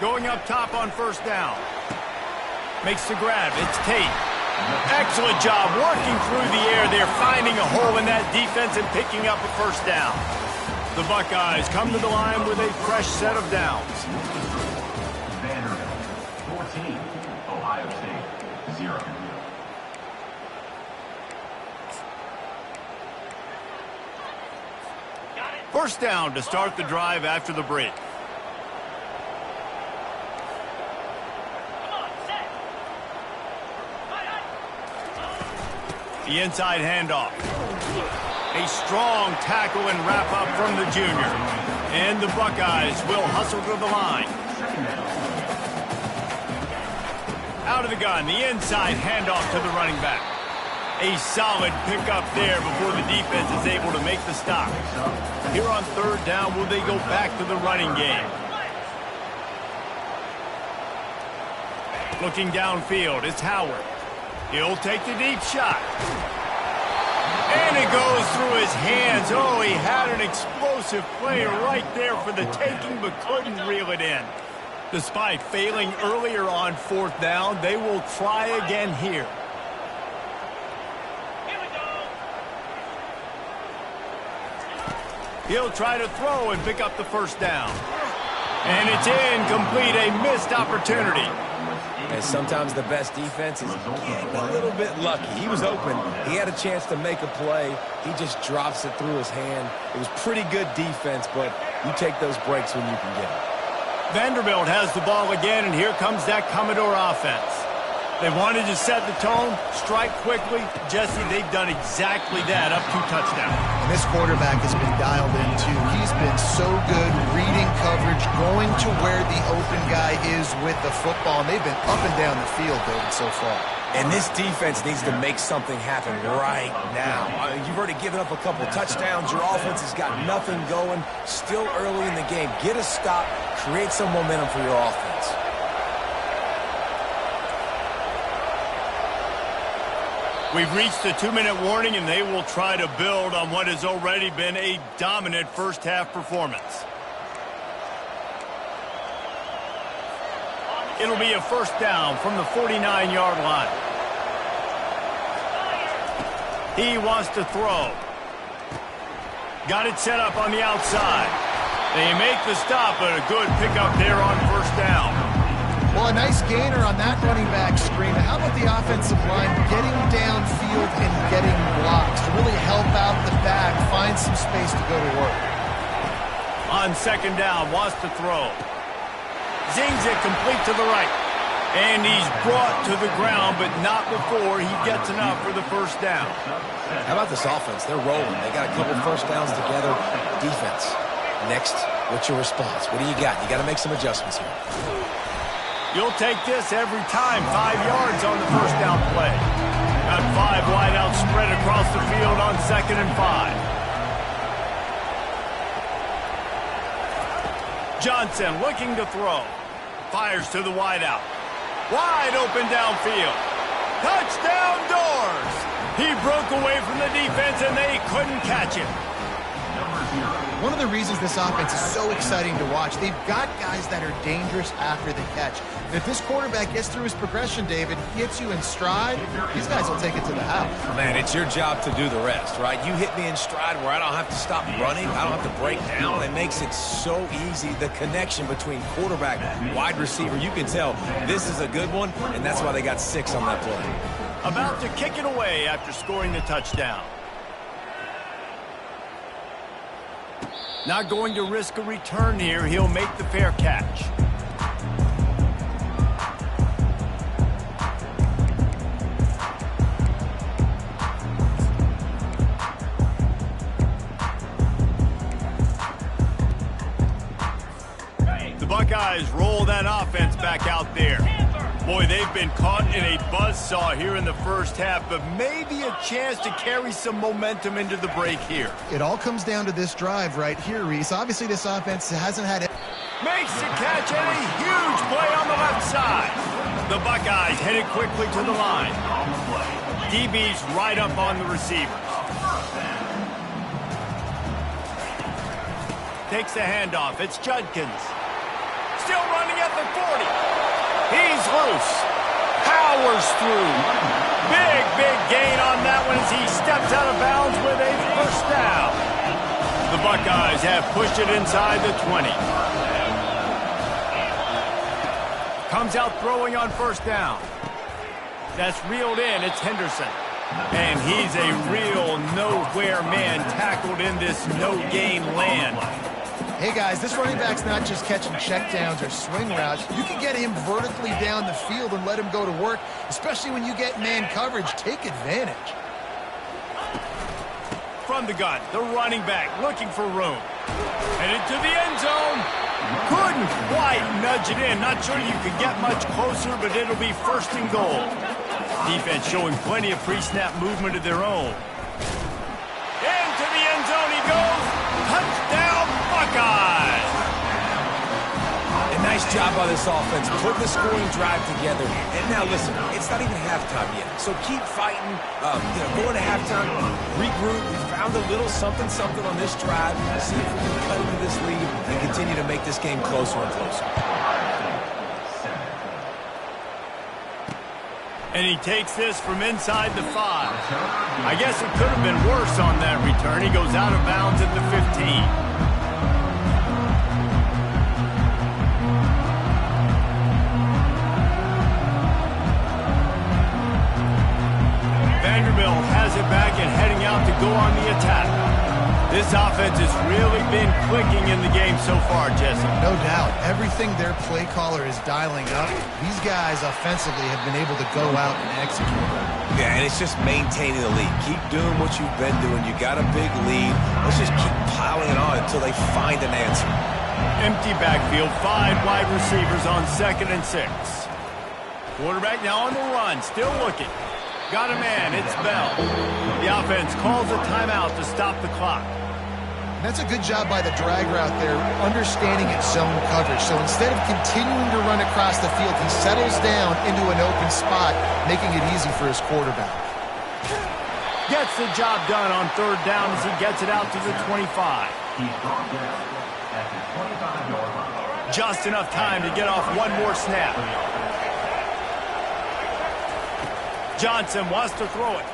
Going up top on first down. Makes the grab. It's Tate. Excellent job working through the air. They're finding a hole in that defense and picking up a first down. The Buckeyes come to the line with a fresh set of downs. Vanderbilt 14, Ohio State 0. First down to start the drive after the break. The inside handoff. A strong tackle and wrap up from the junior. And the Buckeyes will hustle to the line. Out of the gun, the inside handoff to the running back. A solid pickup there before the defense is able to make the stop. Here on third down, will they go back to the running game? Looking downfield, it's Howard. He'll take the deep shot. And it goes through his hands. Oh, he had an explosive play right there for the taking, but couldn't reel it in. Despite failing earlier on fourth down, they will try again here. He'll try to throw and pick up the first down. And it's incomplete, a missed opportunity. And sometimes the best defense is getting a little bit lucky. He was open. He had a chance to make a play. He just drops it through his hand. It was pretty good defense, but you take those breaks when you can get them. Vanderbilt has the ball again, and here comes that Commodore offense. They wanted to set the tone, strike quickly. Jesse, they've done exactly that, up 2 touchdowns. And this quarterback has been dialed in, too. He's been so good reading coverage, going to where the open guy is with the football, and they've been up and down the field, David, so far. And this defense needs to make something happen right now. You've already given up a couple touchdowns. Your offense has got nothing going. Still early in the game. Get a stop. Create some momentum for your offense. We've reached the 2-minute warning, and they will try to build on what has already been a dominant first-half performance. It'll be a first down from the 49-yard line. He wants to throw. Got it set up on the outside. They make the stop, but a good pickup there on first down. Well, a nice gainer on that running back screen. How about the offensive line getting downfield and getting blocks to really help out the back, find some space to go to work? On second down, wants to throw. Zings it complete to the right. And he's brought to the ground, but not before he gets enough for the first down. How about this offense? They're rolling. They got a couple first downs together. Defense. Next, what's your response? What do you got? You got to make some adjustments here. You'll take this every time. 5 yards on the first down play. Got 5 wideouts spread across the field on 2nd and 5. Johnson looking to throw. Fires to the wideout. Wide open downfield. Touchdown Doors! He broke away from the defense and they couldn't catch him. One of the reasons this offense is so exciting to watch, they've got guys that are dangerous after the catch. And if this quarterback gets through his progression, David, gets you in stride, these guys will take it to the house. Man, it's your job to do the rest, right? You hit me in stride where I don't have to stop running. I don't have to break down. It makes it so easy. The connection between quarterback and wide receiver, you can tell this is a good one, and that's why they got 6 on that play. About to kick it away after scoring the touchdown. Not going to risk a return here. He'll make the fair catch. The Buckeyes roll that offense back out there. Boy, they've been caught in a buzzsaw here in the first half, but maybe a chance to carry some momentum into the break here. It all comes down to this drive right here, Reese. Obviously, this offense hasn't had it. Makes the catch and a huge play on the left side. The Buckeyes headed quickly to the line. DB's right up on the receivers. Takes the handoff. It's Judkins. Still running at the 40. He's loose. Powers through. Big gain on that one as he steps out of bounds with a first down. The Buckeyes have pushed it inside the 20. Comes out throwing on first down. That's reeled in. It's Henderson. And he's a real nowhere man tackled in this no-gain land. Hey, guys, this running back's not just catching checkdowns or swing routes. You can get him vertically down the field and let him go to work, especially when you get man coverage. Take advantage. From the gun, the running back looking for room. Headed to the end zone. Couldn't quite nudge it in. Not sure you could get much closer, but it'll be first and goal. Defense showing plenty of pre-snap movement of their own. Into the end zone he goes. Touchdown, Buckeyes! A nice job by this offense, putting the scoring drive together. And now listen, it's not even halftime yet, so keep fighting. Going to halftime, regroup. We found a little something on this drive. See if we can cut into this lead and continue to make this game closer and closer. And he takes this from inside the 5. I guess it could have been worse on that return. He goes out of bounds at the 15. Vanderbilt has it back and heading out to go on the attack. This offense has really been clicking in the game so far, Jesse. No doubt. Everything their play caller is dialing up, these guys offensively have been able to go out and execute. Yeah, and it's just maintaining the lead. Keep doing what you've been doing. You got a big lead. Let's just keep piling it on until they find an answer. Empty backfield, 5 wide receivers on 2nd and 6. Quarterback now on the run, still looking. Got a man, it's Bell. The offense calls a timeout to stop the clock. That's a good job by the drag route there, understanding its zone coverage. So instead of continuing to run across the field, he settles down into an open spot, making it easy for his quarterback. Gets the job done on 3rd down as he gets it out to the 25. He's brought down at the 25-yard line. Just enough time to get off one more snap. Johnson wants to throw it.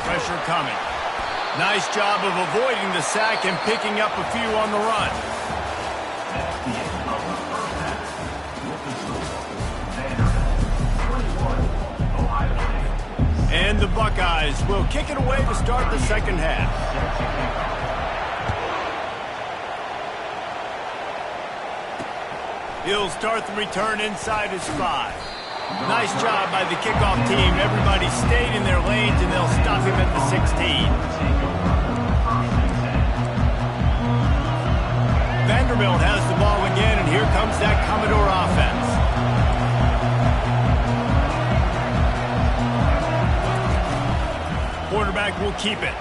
Pressure coming. Nice job of avoiding the sack and picking up a few on the run. That's the end of the first half. With the score, Vanderbilt 21, Ohio State. And the Buckeyes will kick it away to start the second half. He'll start the return inside his 5. Nice job by the kickoff team. Everybody stayed in their lanes, and they'll stop him at the 16. Vanderbilt has the ball again, and here comes that Commodore offense. Quarterback will keep it.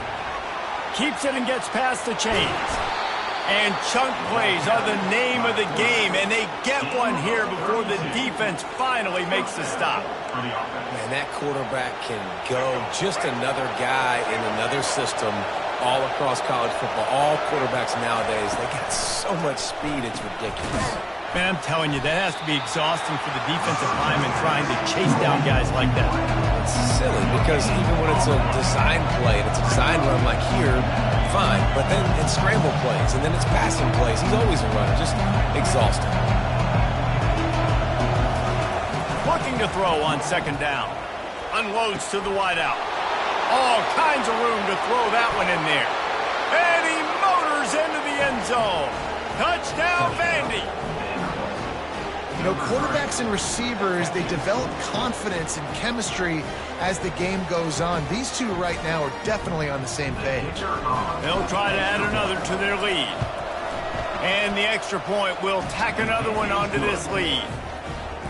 Keeps it and gets past the chains. And chunk plays are the name of the game, and they get one here before the defense finally makes the stop. Man, that quarterback can go. Just another guy in another system all across college football. All quarterbacks nowadays, they got so much speed, it's ridiculous. Man, I'm telling you, that has to be exhausting for the defensive lineman trying to chase down guys like that. It's silly because even when it's a design play and it's a design run like here, fine, but then it's scramble plays and then it's passing plays. He's always a runner, just exhausting. Looking to throw on 2nd down. Unloads to the wideout. All kinds of room to throw that one in there. And he motors into the end zone. Touchdown, Vandy. You know, quarterbacks and receivers, they develop confidence and chemistry as the game goes on. These two right now are definitely on the same page. They'll try to add another to their lead. And the extra point will tack another one onto this lead.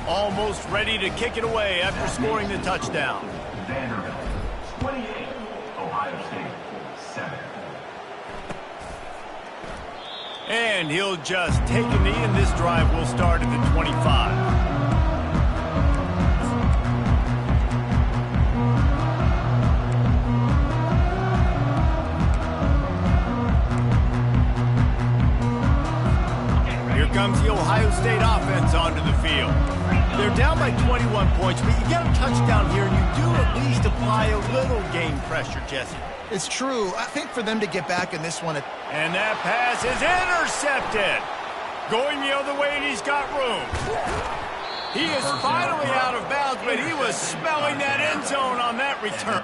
Almost ready to kick it away after scoring the touchdown. Vanderbilt, 28. Ohio State, 7. And he'll just take a knee, and this drive will start at the 25. Here comes the Ohio State offense onto the field. They're down by 21 points, but you get a touchdown here, and you do at least apply a little game pressure, Jesse. It's true. I think for them to get back in this one... And that pass is intercepted. Going the other way, and he's got room. He is finally out of bounds, but he was smelling that end zone on that return.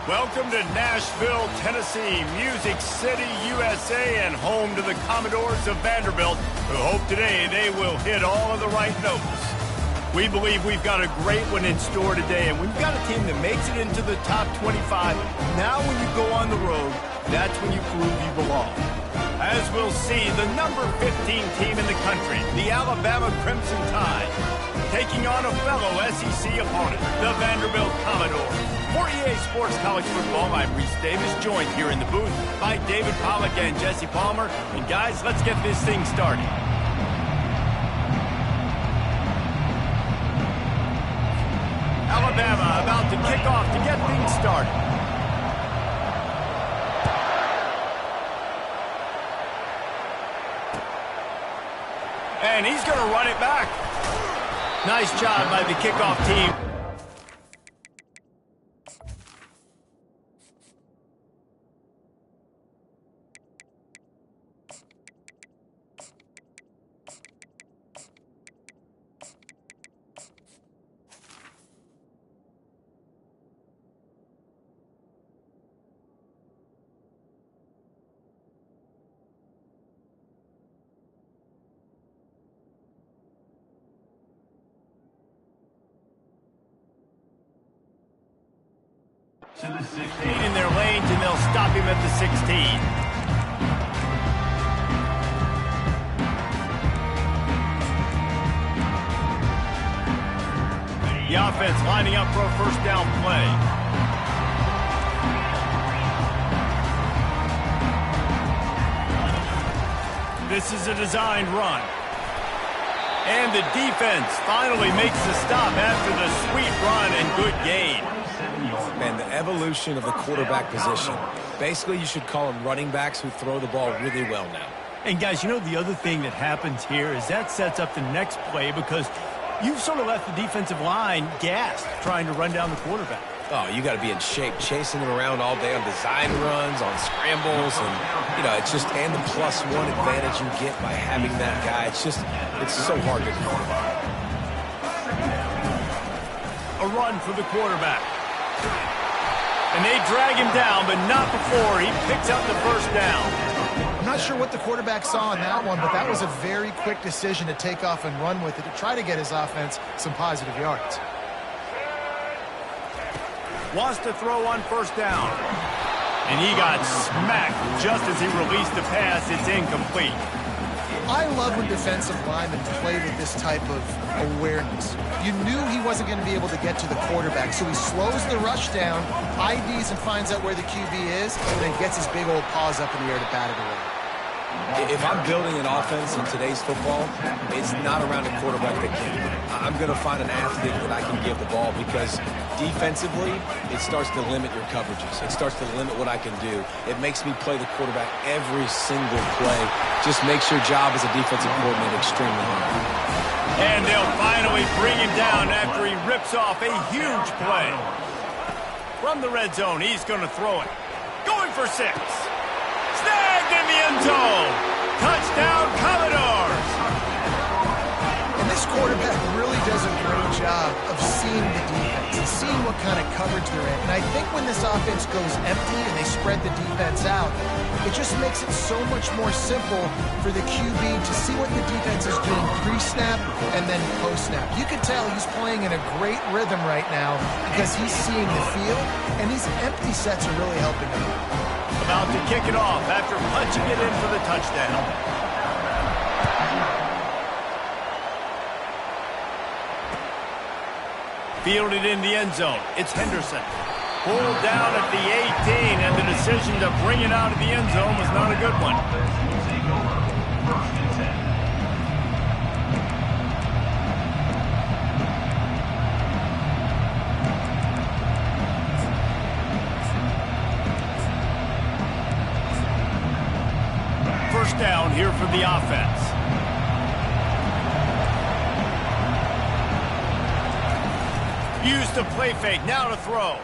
Welcome to Nashville, Tennessee, Music City, USA, and home to the Commodores of Vanderbilt, who hope today they will hit all of the right notes. We believe we've got a great one in store today, and when you've got a team that makes it into the top 25, now when you go on the road, that's when you prove you belong. As we'll see, the number 15 team in the country, the Alabama Crimson Tide, taking on a fellow SEC opponent, the Vanderbilt Commodores. For EA Sports College Football, I'm Reese Davis, joined here in the booth by David Pollack and Jesse Palmer. And guys, let's get this thing started. Alabama about to kick off to get things started. And he's going to run it back. Nice job by the kickoff team. to the 16. In their lanes, and they'll stop him at the 16. The offense lining up for a first down play. This is a designed run. And the defense finally makes the stop after the sweet run and good gain. Man, the evolution of the quarterback position. Basically, you should call them running backs who throw the ball really well now. And guys, you know the other thing that happens here is that sets up the next play because you've sort of left the defensive line gassed trying to run down the quarterback. Oh, you got to be in shape, chasing him around all day on design runs, on scrambles, and, you know, it's just, and the +1 advantage you get by having that guy. It's just, it's so hard to do. A run for the quarterback. And they drag him down, but not before he picks up the first down. I'm not sure what the quarterback saw in that one, but that was a very quick decision to take off and run with it to try to get his offense some positive yards. Wants to throw on first down. And he got smacked just as he released the pass. It's incomplete. I love when defensive linemen play with this type of awareness. You knew he wasn't going to be able to get to the quarterback, so he slows the rush down, IDs and finds out where the QB is, and then gets his big old paws up in the air to bat it away. If I'm building an offense in today's football, it's not around a quarterback that can. I'm going to find an athlete that I can give the ball because defensively, it starts to limit your coverages. It starts to limit what I can do. It makes me play the quarterback every single play. Just makes your job as a defensive coordinator extremely hard. And they'll finally bring him down after he rips off a huge play. From the red zone, he's going to throw it. Going for 6. Snagged in the end zone. Touchdown, Commodores. And this quarterback really does a great job of seeing the defense and seeing what kind of coverage they're in. And I think when this offense goes empty and they spread the defense out, it just makes it so much more simple for the QB to see what the defense is doing pre-snap and then post-snap. You can tell he's playing in a great rhythm right now because he's seeing the field, and these empty sets are really helping him. About to kick it off after punching it in for the touchdown. Fielded in the end zone. It's Henderson. Pulled down at the 18, and the decision to bring it out of the end zone was not a good one. Take over. First and 10. First down here for the offense. Used to play fake, now to throw.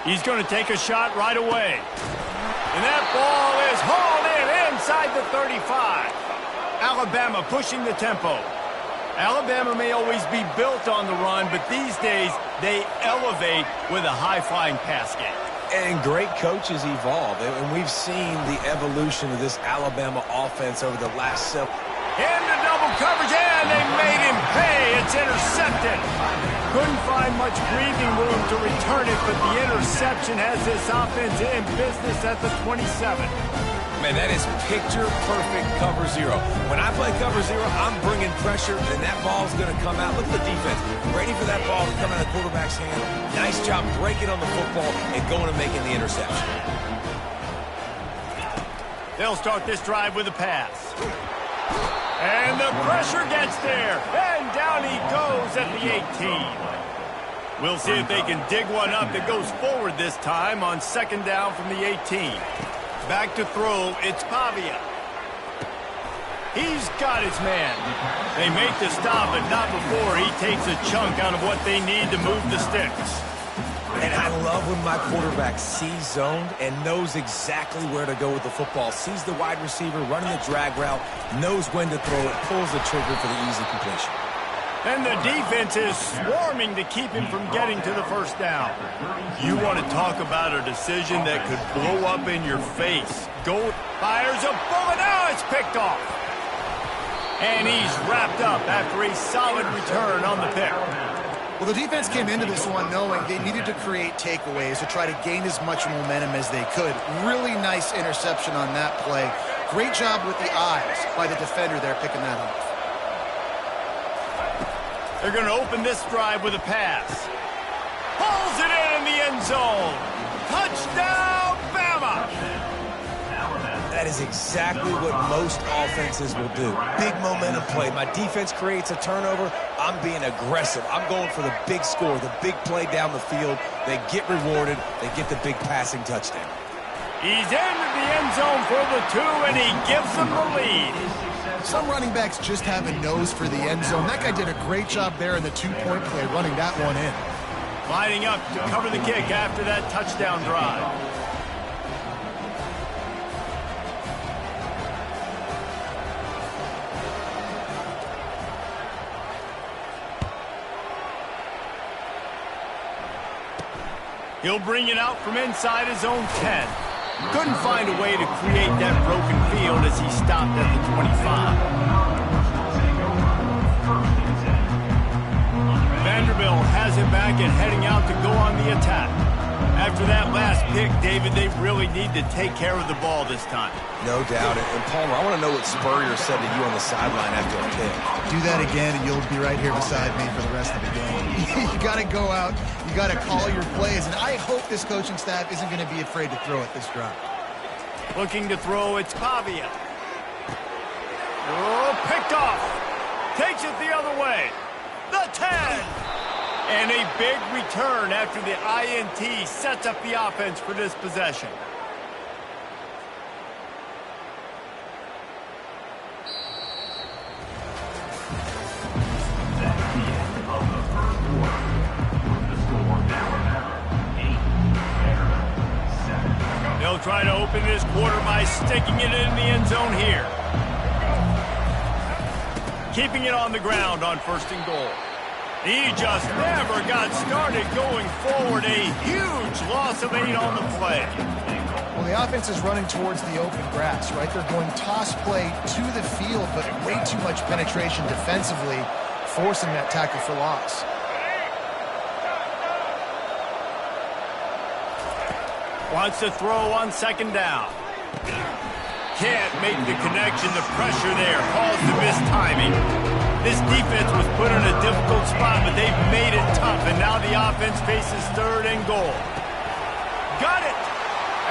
He's going to take a shot right away. And that ball is hauled in inside the 35. Alabama pushing the tempo. Alabama may always be built on the run, but these days they elevate with a high-flying pass game. And great coaches evolve, and we've seen the evolution of this Alabama offense over the last several. Into double coverage, and they made him pay. It's intercepted. Couldn't find much breathing room to return it, but the interception has this offense in business at the 27. Man, that is picture-perfect cover zero. When I play cover zero, I'm bringing pressure, and that ball's going to come out. Look at the defense. Ready for that ball to come out of the quarterback's hand. Nice job breaking on the football and going and making the interception. They'll start this drive with a pass. And the pressure gets there. And down he goes at the 18. We'll see if they can dig one up that goes forward this time on second down from the 18. Back to throw, it's Pavia. He's got his man. They make the stop, but not before he takes a chunk out of what they need to move the sticks. And I love when my quarterback sees zoned and knows exactly where to go with the football. Sees the wide receiver running the drag route, knows when to throw it, pulls the trigger for the easy completion. And the defense is swarming to keep him from getting to the first down. You want to talk about a decision that could blow up in your face. Go fires a bullet. Now it's picked off. And he's wrapped up after a solid return on the pick. Well, the defense came into this one knowing they needed to create takeaways to try to gain as much momentum as they could. Really nice interception on that play. Great job with the eyes by the defender there picking that off. They're going to open this drive with a pass. Pulls it in the end zone. Touchdown, Bama! That is exactly what most offenses will do. Big momentum play. My defense creates a turnover. I'm being aggressive. I'm going for the big score, the big play down the field. They get rewarded. They get the big passing touchdown. He's into the end zone for the 2, and he gives them the lead. Some running backs just have a nose for the end zone. That guy did a great job there in the 2-point play, running that one in. Lining up to cover the kick after that touchdown drive. He'll bring it out from inside his own 10. Couldn't find a way to create that broken field as he stopped at the 25. Vanderbilt has it back and heading out to go on the attack. After that last pick, David, they really need to take care of the ball this time. No doubt. And Palmer, I want to know what Spurrier said to you on the sideline after a pick. Do that again, and you'll be right here beside me for the rest of the game. You got to go out. You got to call your plays, and I hope this coaching staff isn't going to be afraid to throw it this drive. Looking to throw, it's Pavia. Oh, picked off. Takes it the other way. The 10. And a big return after the INT sets up the offense for this possession. That's the end of the first quarter. With the score now 8, 7. They'll try to open this quarter by sticking it in the end zone here. Keeping it on the ground on 1st and goal. He just never got started going forward. A huge loss of 8 on the play. Well, the offense is running towards the open grass, right? They're going toss play to the field, but way too much penetration defensively, forcing that tackle for loss. Wants to throw on 2nd down. Can't make the connection. The pressure there caused the mistiming. This defense was put in a difficult spot, but they've made it tough, and now the offense faces 3rd and goal. Got it!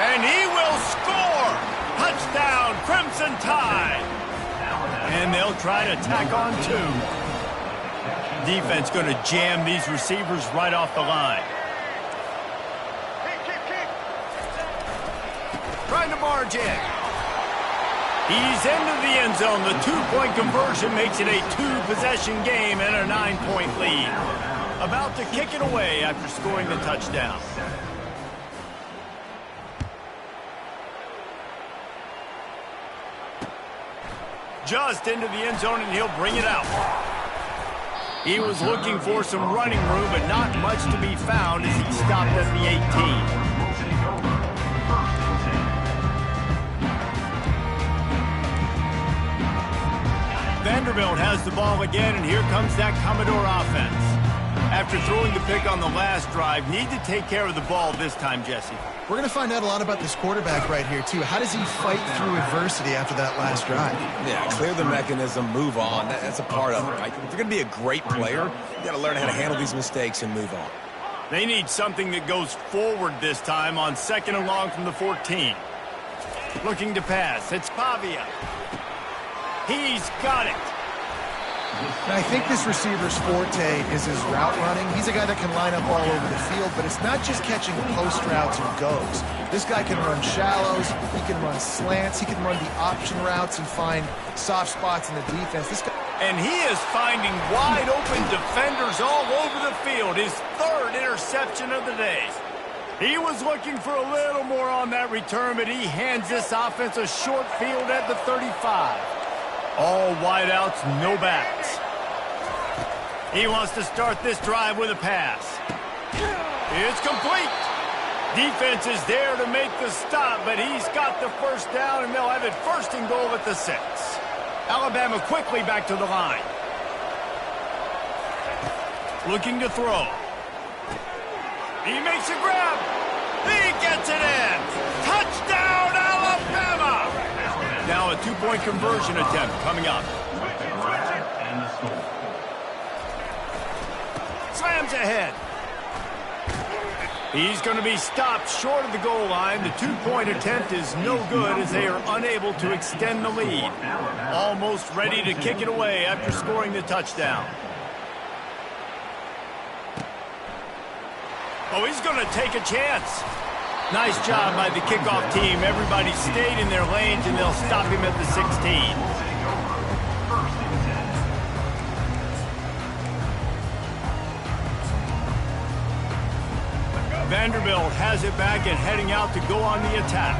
And he will score! Touchdown, Crimson Tide! And they'll try to tack on 2. Defense going to jam these receivers right off the line. Trying to barge in. He's into the end zone. The 2-point conversion makes it a 2-possession game and a 9-point lead. About to kick it away after scoring the touchdown. Just into the end zone, and he'll bring it out. He was looking for some running room, but not much to be found as he stopped at the 18. Vanderbilt has the ball again, and here comes that Commodore offense. After throwing the pick on the last drive, need to take care of the ball this time, Jesse. We're going to find out a lot about this quarterback right here, too. How does he fight through adversity after that last drive? Yeah, clear the mechanism, move on. That's a part of it, right? If you're going to be a great player, you got to learn how to handle these mistakes and move on. They need something that goes forward this time on 2nd and long from the 14. Looking to pass. It's Pavia. He's got it. And I think this receiver's forte is his route running. He's a guy that can line up all over the field, but it's not just catching post routes or goes. This guy can run shallows, he can run slants, he can run the option routes and find soft spots in the defense. This guy, and he is finding wide open defenders all over the field. His 3rd interception of the day. He was looking for a little more on that return, but he hands this offense a short field at the 35. All wideouts, no backs. He wants to start this drive with a pass. It's complete. Defense is there to make the stop, but he's got the 1st down, and they'll have it 1st and goal at the 6. Alabama quickly back to the line. Looking to throw. He makes a grab. He gets it in. Touchdown, Alabama! Now a two-point conversion attempt coming up. And the score. Slams ahead. He's going to be stopped short of the goal line. The two-point attempt is no good as they are unable to extend the lead. Almost ready to kick it away after scoring the touchdown. Oh, he's going to take a chance. Nice job by the kickoff team. Everybody stayed in their lanes, and they'll stop him at the 16. Vanderbilt has it back and heading out to go on the attack.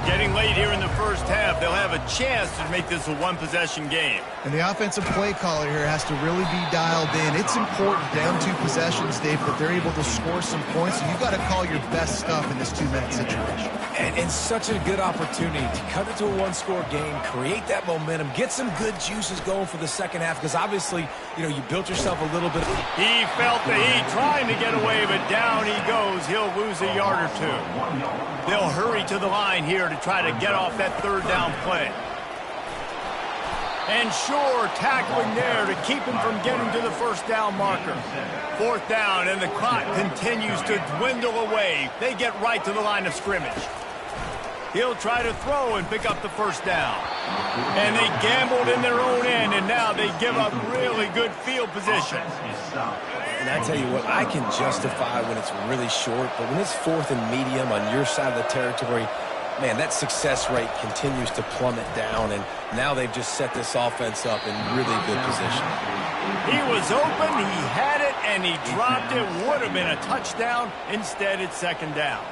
Getting late here in the first half, they'll have a chance to make this a one-possession game. And the offensive play caller here has to really be dialed in. It's important down 2 possessions, Dave, that they're able to score some points. So you've got to call your best stuff in this 2-minute situation. And such a good opportunity to cut it to a one-score game, create that momentum, get some good juices going for the second half, because obviously, you know, you built yourself a little bit. He felt the heat trying to get away, but down he goes. He'll lose a yard or two. They'll hurry to the line here to try to get off that third down play. And sure, tackling there to keep him from getting to the first down marker. Fourth down, and the clock continues to dwindle away. They get right to the line of scrimmage. He'll try to throw and pick up the first down. And they gambled in their own end, and now they give up really good field position. And I tell you what, I can justify when it's really short, but when it's fourth and medium on your side of the territory, man, that success rate continues to plummet down, and now they've just set this offense up in really good position. He was open, he had it, and he dropped it. Would have been a touchdown. Instead, it's second down.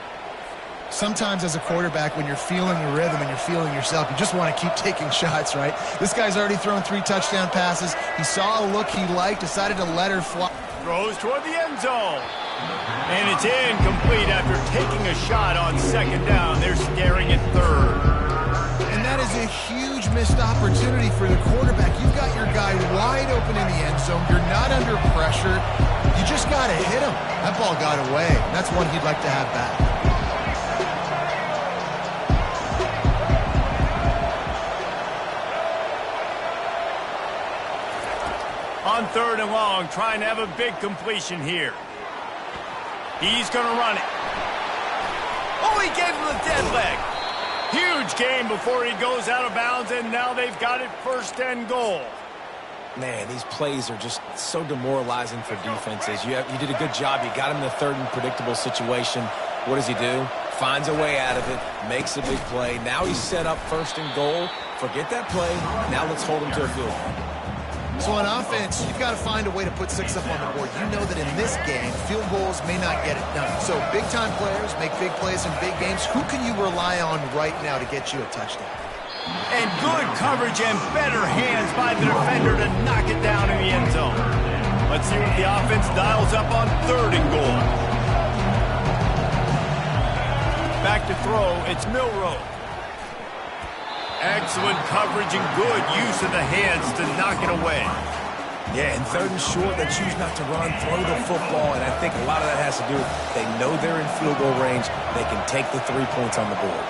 Sometimes as a quarterback, when you're feeling the rhythm and you're feeling yourself, you just want to keep taking shots, right? This guy's already thrown 3 touchdown passes. He saw a look he liked, decided to let her fly. Throws toward the end zone. And it's incomplete after taking a shot on second down. They're staring at third. And that is a huge missed opportunity for the quarterback. You've got your guy wide open in the end zone. You're not under pressure. You just got to hit him. That ball got away. That's one he'd like to have back. On third and long, trying to have a big completion here. He's going to run it. Oh, he gave him the dead leg. Huge gain before he goes out of bounds, and now they've got it first and goal. Man, these plays are just so demoralizing for defenses. You did a good job. You got him in the third and predictable situation. What does he do? Finds a way out of it, makes a big play. Now he's set up first and goal. Forget that play. Now let's hold him to a field goal. So on offense, you've got to find a way to put 6 up on the board. You know that in this game, field goals may not get it done. So big-time players make big plays in big games. Who can you rely on right now to get you a touchdown? And good coverage and better hands by the defender to knock it down in the end zone. Let's see what the offense dials up on third and goal. Back to throw, it's Milroe. Excellent coverage and good use of the hands to knock it away. Yeah, and third and short, they choose not to run, throw the football, and I think a lot of that has to do with they know they're in field goal range. They can take the 3 points on the board.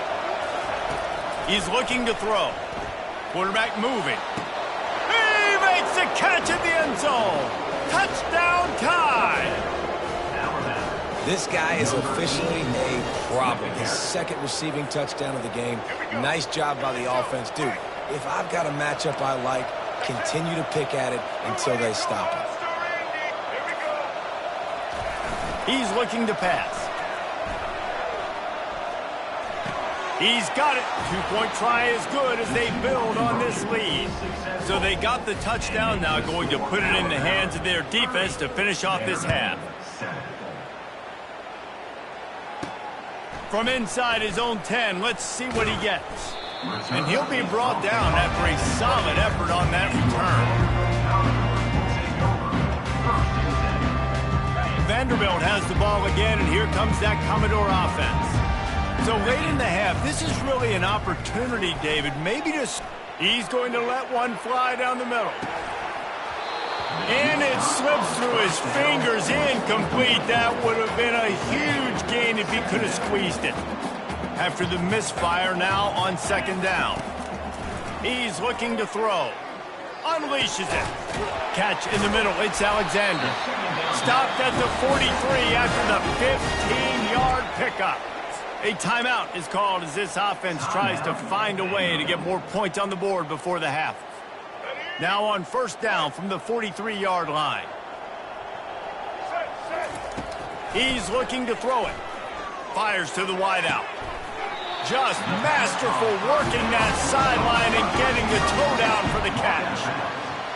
He's looking to throw. Quarterback moving. He makes a catch in the end zone. Touchdown tie. This guy is officially a problem. His second receiving touchdown of the game. Nice job by the offense. Dude, if I've got a matchup I like, continue to pick at it until they stop it. He's looking to pass. He's got it. 2-point try is good as they build on this lead. So they got the touchdown, now going to put it in the hands of their defense to finish off this half. From inside his own 10, let's see what he gets. And he'll be brought down after a solid effort on that return. Vanderbilt has the ball again, and here comes that Commodore offense. So late in the half, this is really an opportunity, David, maybe to... He's going to let one fly down the middle. And it slips through his fingers, incomplete. That would have been a huge gain if he could have squeezed it. After the misfire, now on second down. He's looking to throw. Unleashes it. Catch in the middle. It's Alexander. Stopped at the 43 after the 15-yard pickup. A timeout is called as this offense tries to find a way to get more points on the board before the half. Now on first down from the 43-yard line. He's looking to throw it. Fires to the wideout. Just masterful working that sideline and getting the toe down for the catch.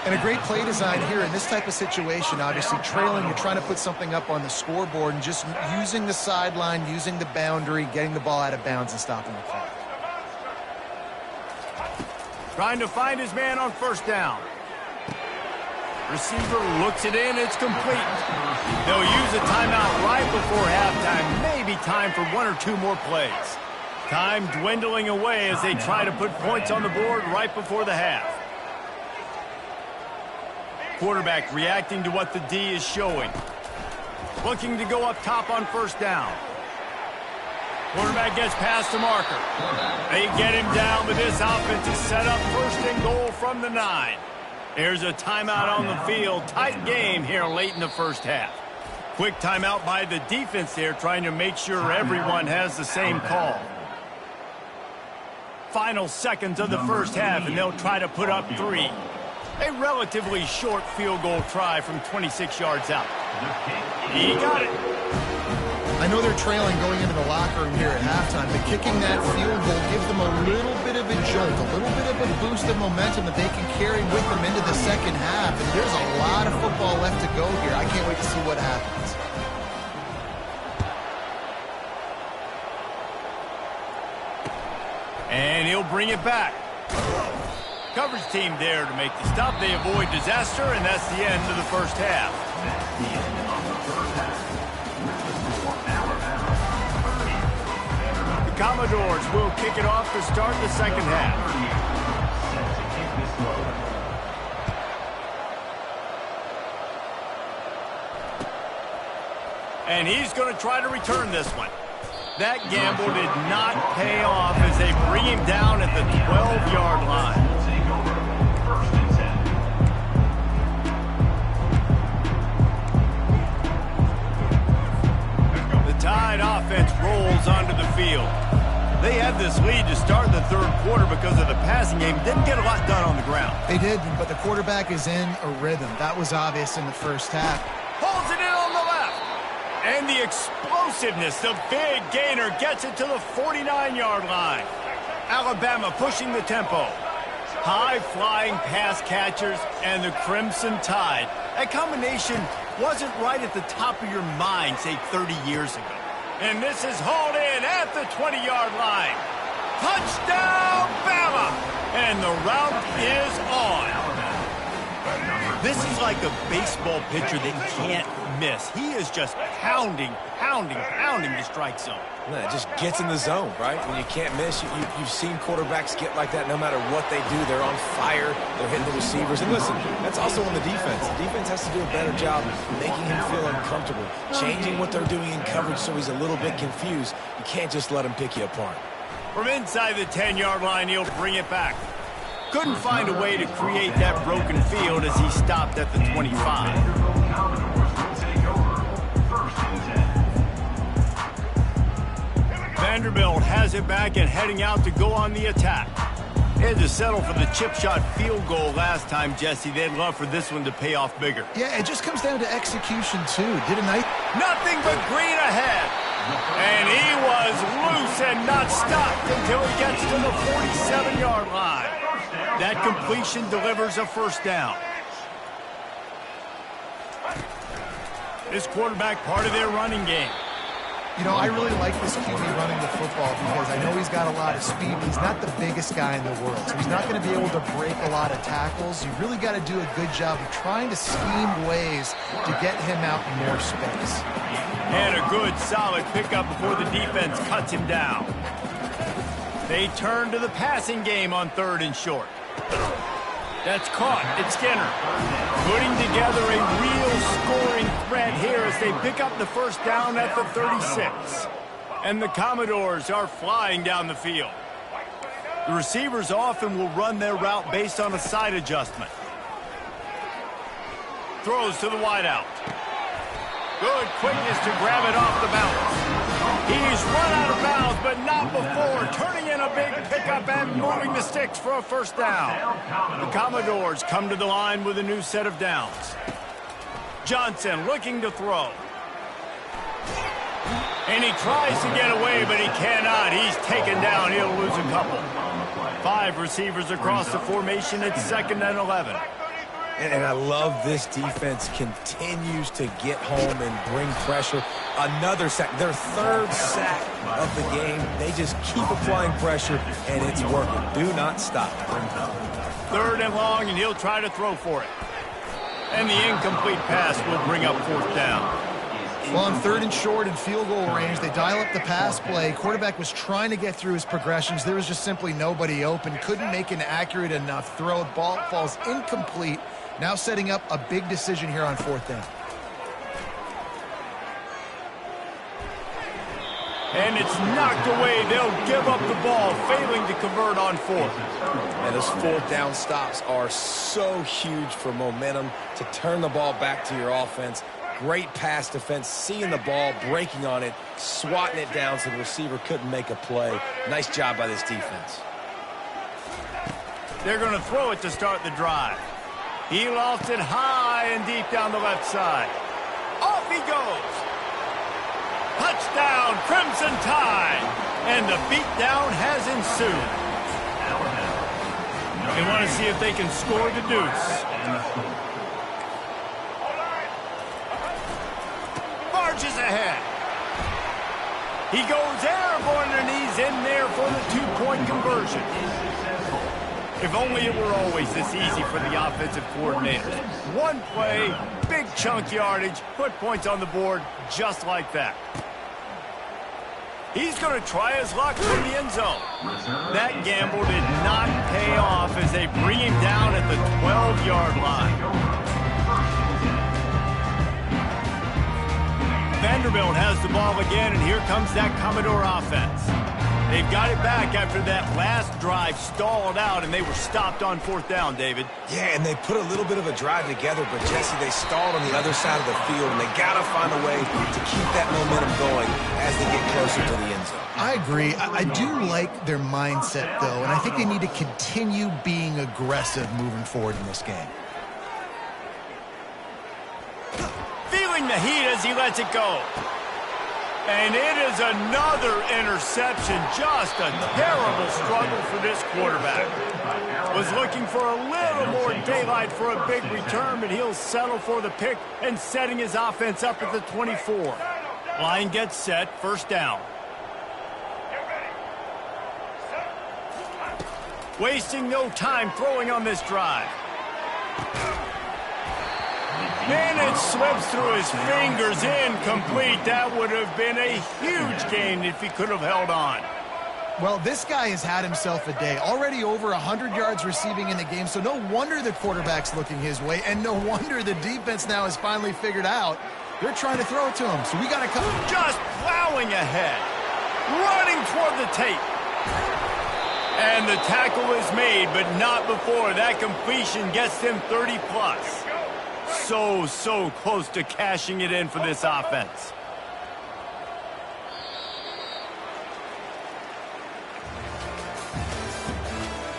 And a great play design here in this type of situation. Obviously trailing, you're trying to put something up on the scoreboard and just using the sideline, using the boundary, getting the ball out of bounds and stopping the clock. Trying to find his man on first down. Receiver looks it in. It's complete. They'll use a timeout right before halftime. Maybe time for one or two more plays. Time dwindling away as they try to put points on the board right before the half. Quarterback reacting to what the D is showing. Looking to go up top on first down. Quarterback gets past the marker. They get him down, but this offense is set up first and goal from the 9. There's a timeout on the field. Tight game here late in the first half. Quick timeout by the defense there, trying to make sure everyone has the same call. Final seconds of the first half, and they'll try to put up 3. A relatively short field goal try from 26 yards out. He got it. I know they're trailing going into the locker room here at halftime, but kicking that field goal gives them a little bit of a jolt, a little bit of a boost of momentum that they can carry with them into the second half. And there's a lot of football left to go here. I can't wait to see what happens. And he'll bring it back. Coverage team there to make the stop. They avoid disaster, and that's the end of the first half. That's the end of the first half. The Commodores will kick it off to start the second half. And he's going to try to return this one. That gamble did not pay off as they bring him down at the 12-yard line. The Tide offense rolls onto the field. They had this lead to start the third quarter because of the passing game. Didn't get a lot done on the ground. They did, but the quarterback is in a rhythm. That was obvious in the first half. Holds it in on the left. And the explosiveness, the big gainer, gets it to the 49-yard line. Alabama pushing the tempo. High-flying pass catchers and the Crimson Tide. That combination wasn't right at the top of your mind, say, 30 years ago. And this is hauled in at the 20-yard line. Touchdown, Bama! And the route is on. This is like a baseball pitcher that can't miss. He is just pounding the strike zone. Yeah, it just gets in the zone, right? When you can't miss, you've seen quarterbacks get like that no matter what they do. They're on fire. They're hitting the receivers. And listen, that's also on the defense. The defense has to do a better job making him feel uncomfortable, changing what they're doing in coverage so he's a little bit confused. You can't just let him pick you apart. From inside the 10-yard line, he'll bring it back. Couldn't find a way to create that broken field as he stopped at the 25. Vanderbilt has it back and heading out to go on the attack. They had to settle for the chip shot field goal last time, Jesse. They'd love for this one to pay off bigger. Yeah, it just comes down to execution, too. Did a night. Nothing but green ahead. And he was loose and not stopped until he gets to the 47-yard line. That completion delivers a first down. This quarterback part of their running game. You know, I really like this QB running the football because I know he's got a lot of speed, but he's not the biggest guy in the world. So he's not going to be able to break a lot of tackles. You really got to do a good job of trying to scheme ways to get him out in more space. And a good, solid pickup before the defense cuts him down. They turn to the passing game on 3rd and short. That's caught. It's Skinner. Putting together a real scoring threat here as they pick up the first down at the 36. And the Commodores are flying down the field. The receivers often will run their route based on a side adjustment. Throws to the wideout. Good quickness to grab it off the bounce. He's run out of bounds, but not before turning in a big pickup and moving the sticks for a first down. The Commodores come to the line with a new set of downs. Johnson looking to throw. And he tries to get away, but he cannot. He's taken down. He'll lose a couple. 5 receivers across the formation. It's 2nd and 11. And I love this defense continues to get home and bring pressure. Another sack, their 3rd sack of the game. They just keep applying pressure, and it's working. Do not stop. 3rd and long, and he'll try to throw for it. And the incomplete pass will bring up 4th down. Well, on 3rd and short and field goal range, they dial up the pass play. Quarterback was trying to get through his progressions. There was just simply nobody open. Couldn't make an accurate enough throw. Ball falls incomplete. Now setting up a big decision here on 4th down. And it's knocked away. They'll give up the ball, failing to convert on 4th. And those 4th down stops are so huge for momentum to turn the ball back to your offense. Great pass defense, seeing the ball, breaking on it, swatting it down so the receiver couldn't make a play. Nice job by this defense. They're going to throw it to start the drive. He lofts it high and deep down the left side. Off he goes. Touchdown, Crimson Tide. And the beatdown has ensued. They want to see if they can score the deuce. Marches ahead. He goes airborne and he's in there for the 2-point conversion. If only it were always this easy for the offensive coordinators. One play, big chunk yardage, put points on the board just like that. He's going to try his luck from the end zone. That gamble did not pay off as they bring him down at the 12-yard line. Vanderbilt has the ball again, and here comes that Commodore offense. They've got it back after that last drive stalled out, and they were stopped on 4th down, David. Yeah, and they put a little bit of a drive together, but, Jesse, they stalled on the other side of the field, and they got to find a way to keep that momentum going as they get closer to the end zone. I agree. I do like their mindset, though, and I think they need to continue being aggressive moving forward in this game. Feeling the heat as he lets it go. And it is another interception. Just a terrible struggle for this quarterback. Was looking for a little more daylight for a big return, but he'll settle for the pick and setting his offense up at the 24. Line gets set, 1st down. Wasting no time throwing on this drive. And it slips through his fingers, incomplete. That would have been a huge gain if he could have held on. Well, this guy has had himself a day. Already over 100 yards receiving in the game, so no wonder the quarterback's looking his way, and no wonder the defense now has finally figured out they're trying to throw it to him. So we got to come. Just plowing ahead, running toward the tape. And the tackle is made, but not before that completion gets them 30+. So close to cashing it in for this offense.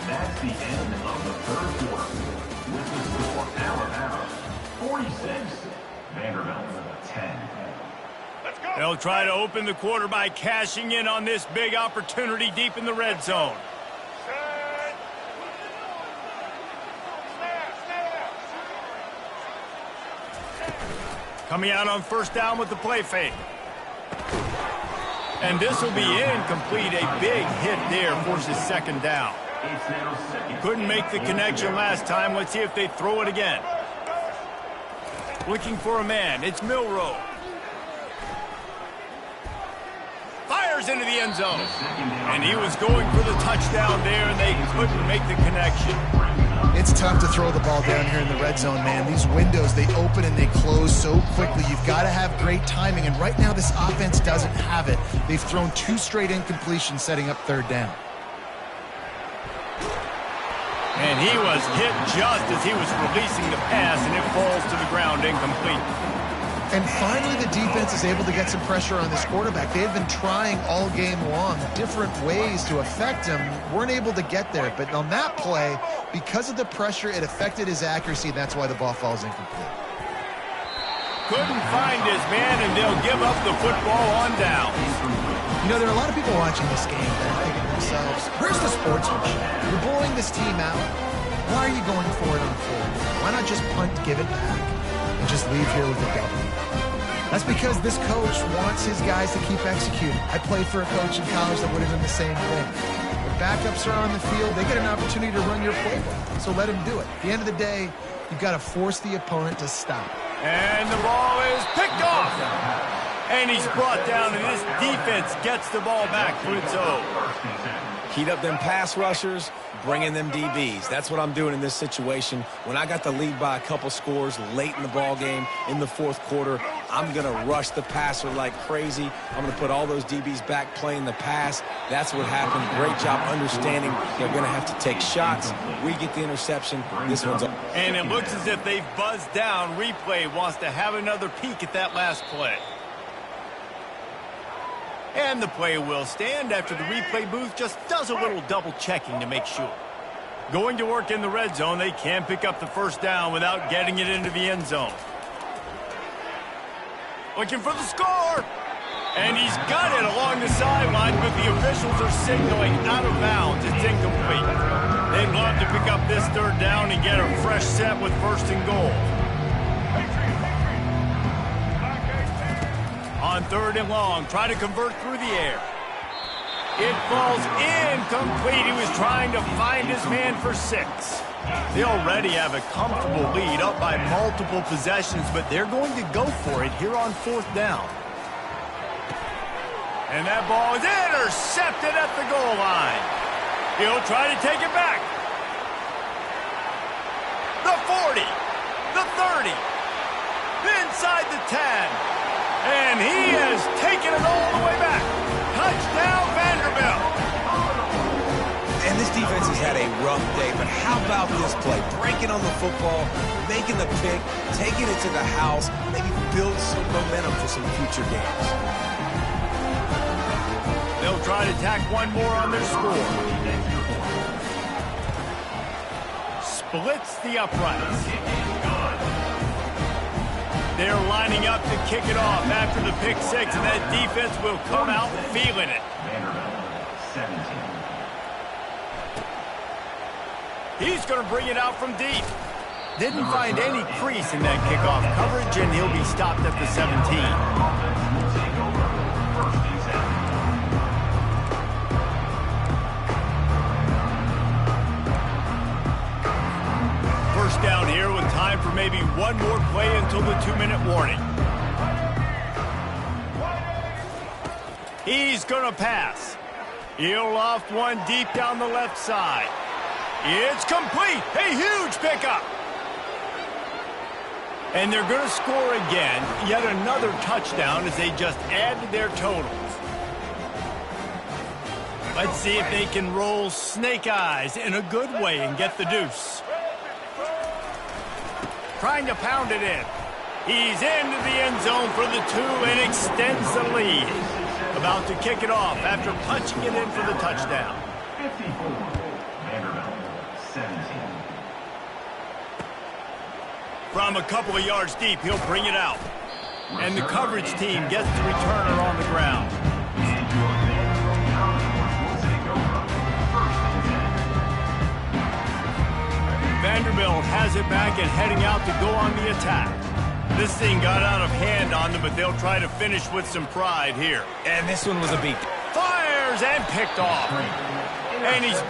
That's the end of the 3rd quarter. With the score, Alabama 46, Vanderbilt 10. Let's go. They'll try to open the quarter by cashing in on this big opportunity deep in the red zone. Coming out on 1st down with the play fake. And this will be incomplete. A big hit there forces 2nd down. Couldn't make the connection last time. Let's see if they throw it again. Looking for a man. It's Milroe. Fires into the end zone. And he was going for the touchdown there, and they couldn't make the connection. It's tough to throw the ball down here in the red zone, man. These windows, they open and they close so quickly. You've got to have great timing, and right now this offense doesn't have it. They've thrown 2 straight incompletions setting up 3rd down. And he was hit just as he was releasing the pass, and it falls to the ground incomplete. And finally, the defense is able to get some pressure on this quarterback. They had been trying all game long different ways to affect him. Weren't able to get there. But on that play, because of the pressure, it affected his accuracy, and that's why the ball falls incomplete. Couldn't find his man, and they'll give up the football on downs. You know, there are a lot of people watching this game that are thinking to themselves, where's the sportsmanship? You're blowing this team out. Why are you going for it on 4th? Why not just punt, give it back, and just leave here with a W? That's because this coach wants his guys to keep executing. I played for a coach in college that would have done the same thing. When backups are on the field, they get an opportunity to run your playbook, so let them do it. At the end of the day, you've got to force the opponent to stop. And the ball is picked off. And he's brought down, and this defense gets the ball back for its own. Heat up them pass rushers, bring in them DBs. That's what I'm doing in this situation. When I got the lead by a couple scores late in the ball game in the 4th quarter, I'm going to rush the passer like crazy. I'm going to put all those DBs back playing the pass. That's what happened. Great job understanding they're going to have to take shots. We get the interception. This one's up. And it looks as if they've buzzed down. Replay wants to have another peek at that last play. And the play will stand after the replay booth just does a little double checking to make sure. Going to work in the red zone, they can pick up the 1st down without getting it into the end zone. Looking for the score. And he's got it along the sideline, but the officials are signaling out of bounds. It's incomplete. They'd love to pick up this 3rd down and get a fresh set with 1st and goal. On 3rd and long, try to convert through the air. It falls incomplete. He was trying to find his man for 6. They already have a comfortable lead up by multiple possessions, but they're going to go for it here on 4th down. And that ball is intercepted at the goal line. He'll try to take it back. The 40, the 30, inside the 10. And he has taken it all the way back. Touchdown, Vanderbilt. And this defense has had a rough day, but how about this play? Breaking on the football, making the pick, taking it to the house, maybe build some momentum for some future games. They'll try to tack one more on their score. Splits the uprights. They're lining up to kick it off after the pick 6, and that defense will come out feeling it. He's going to bring it out from deep. Didn't find any crease in that kickoff coverage, and he'll be stopped at the 17. First down here with time for maybe one more play until the 2-minute warning. He's going to pass. He'll loft one deep down the left side. It's complete. A huge pickup. And they're going to score again. Yet another touchdown as they just add to their totals. Let's see if they can roll snake eyes in a good way and get the deuce. Trying to pound it in. He's into the end zone for the 2 and extends the lead. About to kick it off after punching it in for the touchdown. 54, Vanderbilt, 17. From a couple of yards deep, he'll bring it out. And the coverage team gets the returner on the ground. Vanderbilt has it back and heading out to go on the attack. This thing got out of hand on them, but they'll try to finish with some pride here. And this one was a beat. Fires and picked off. And he's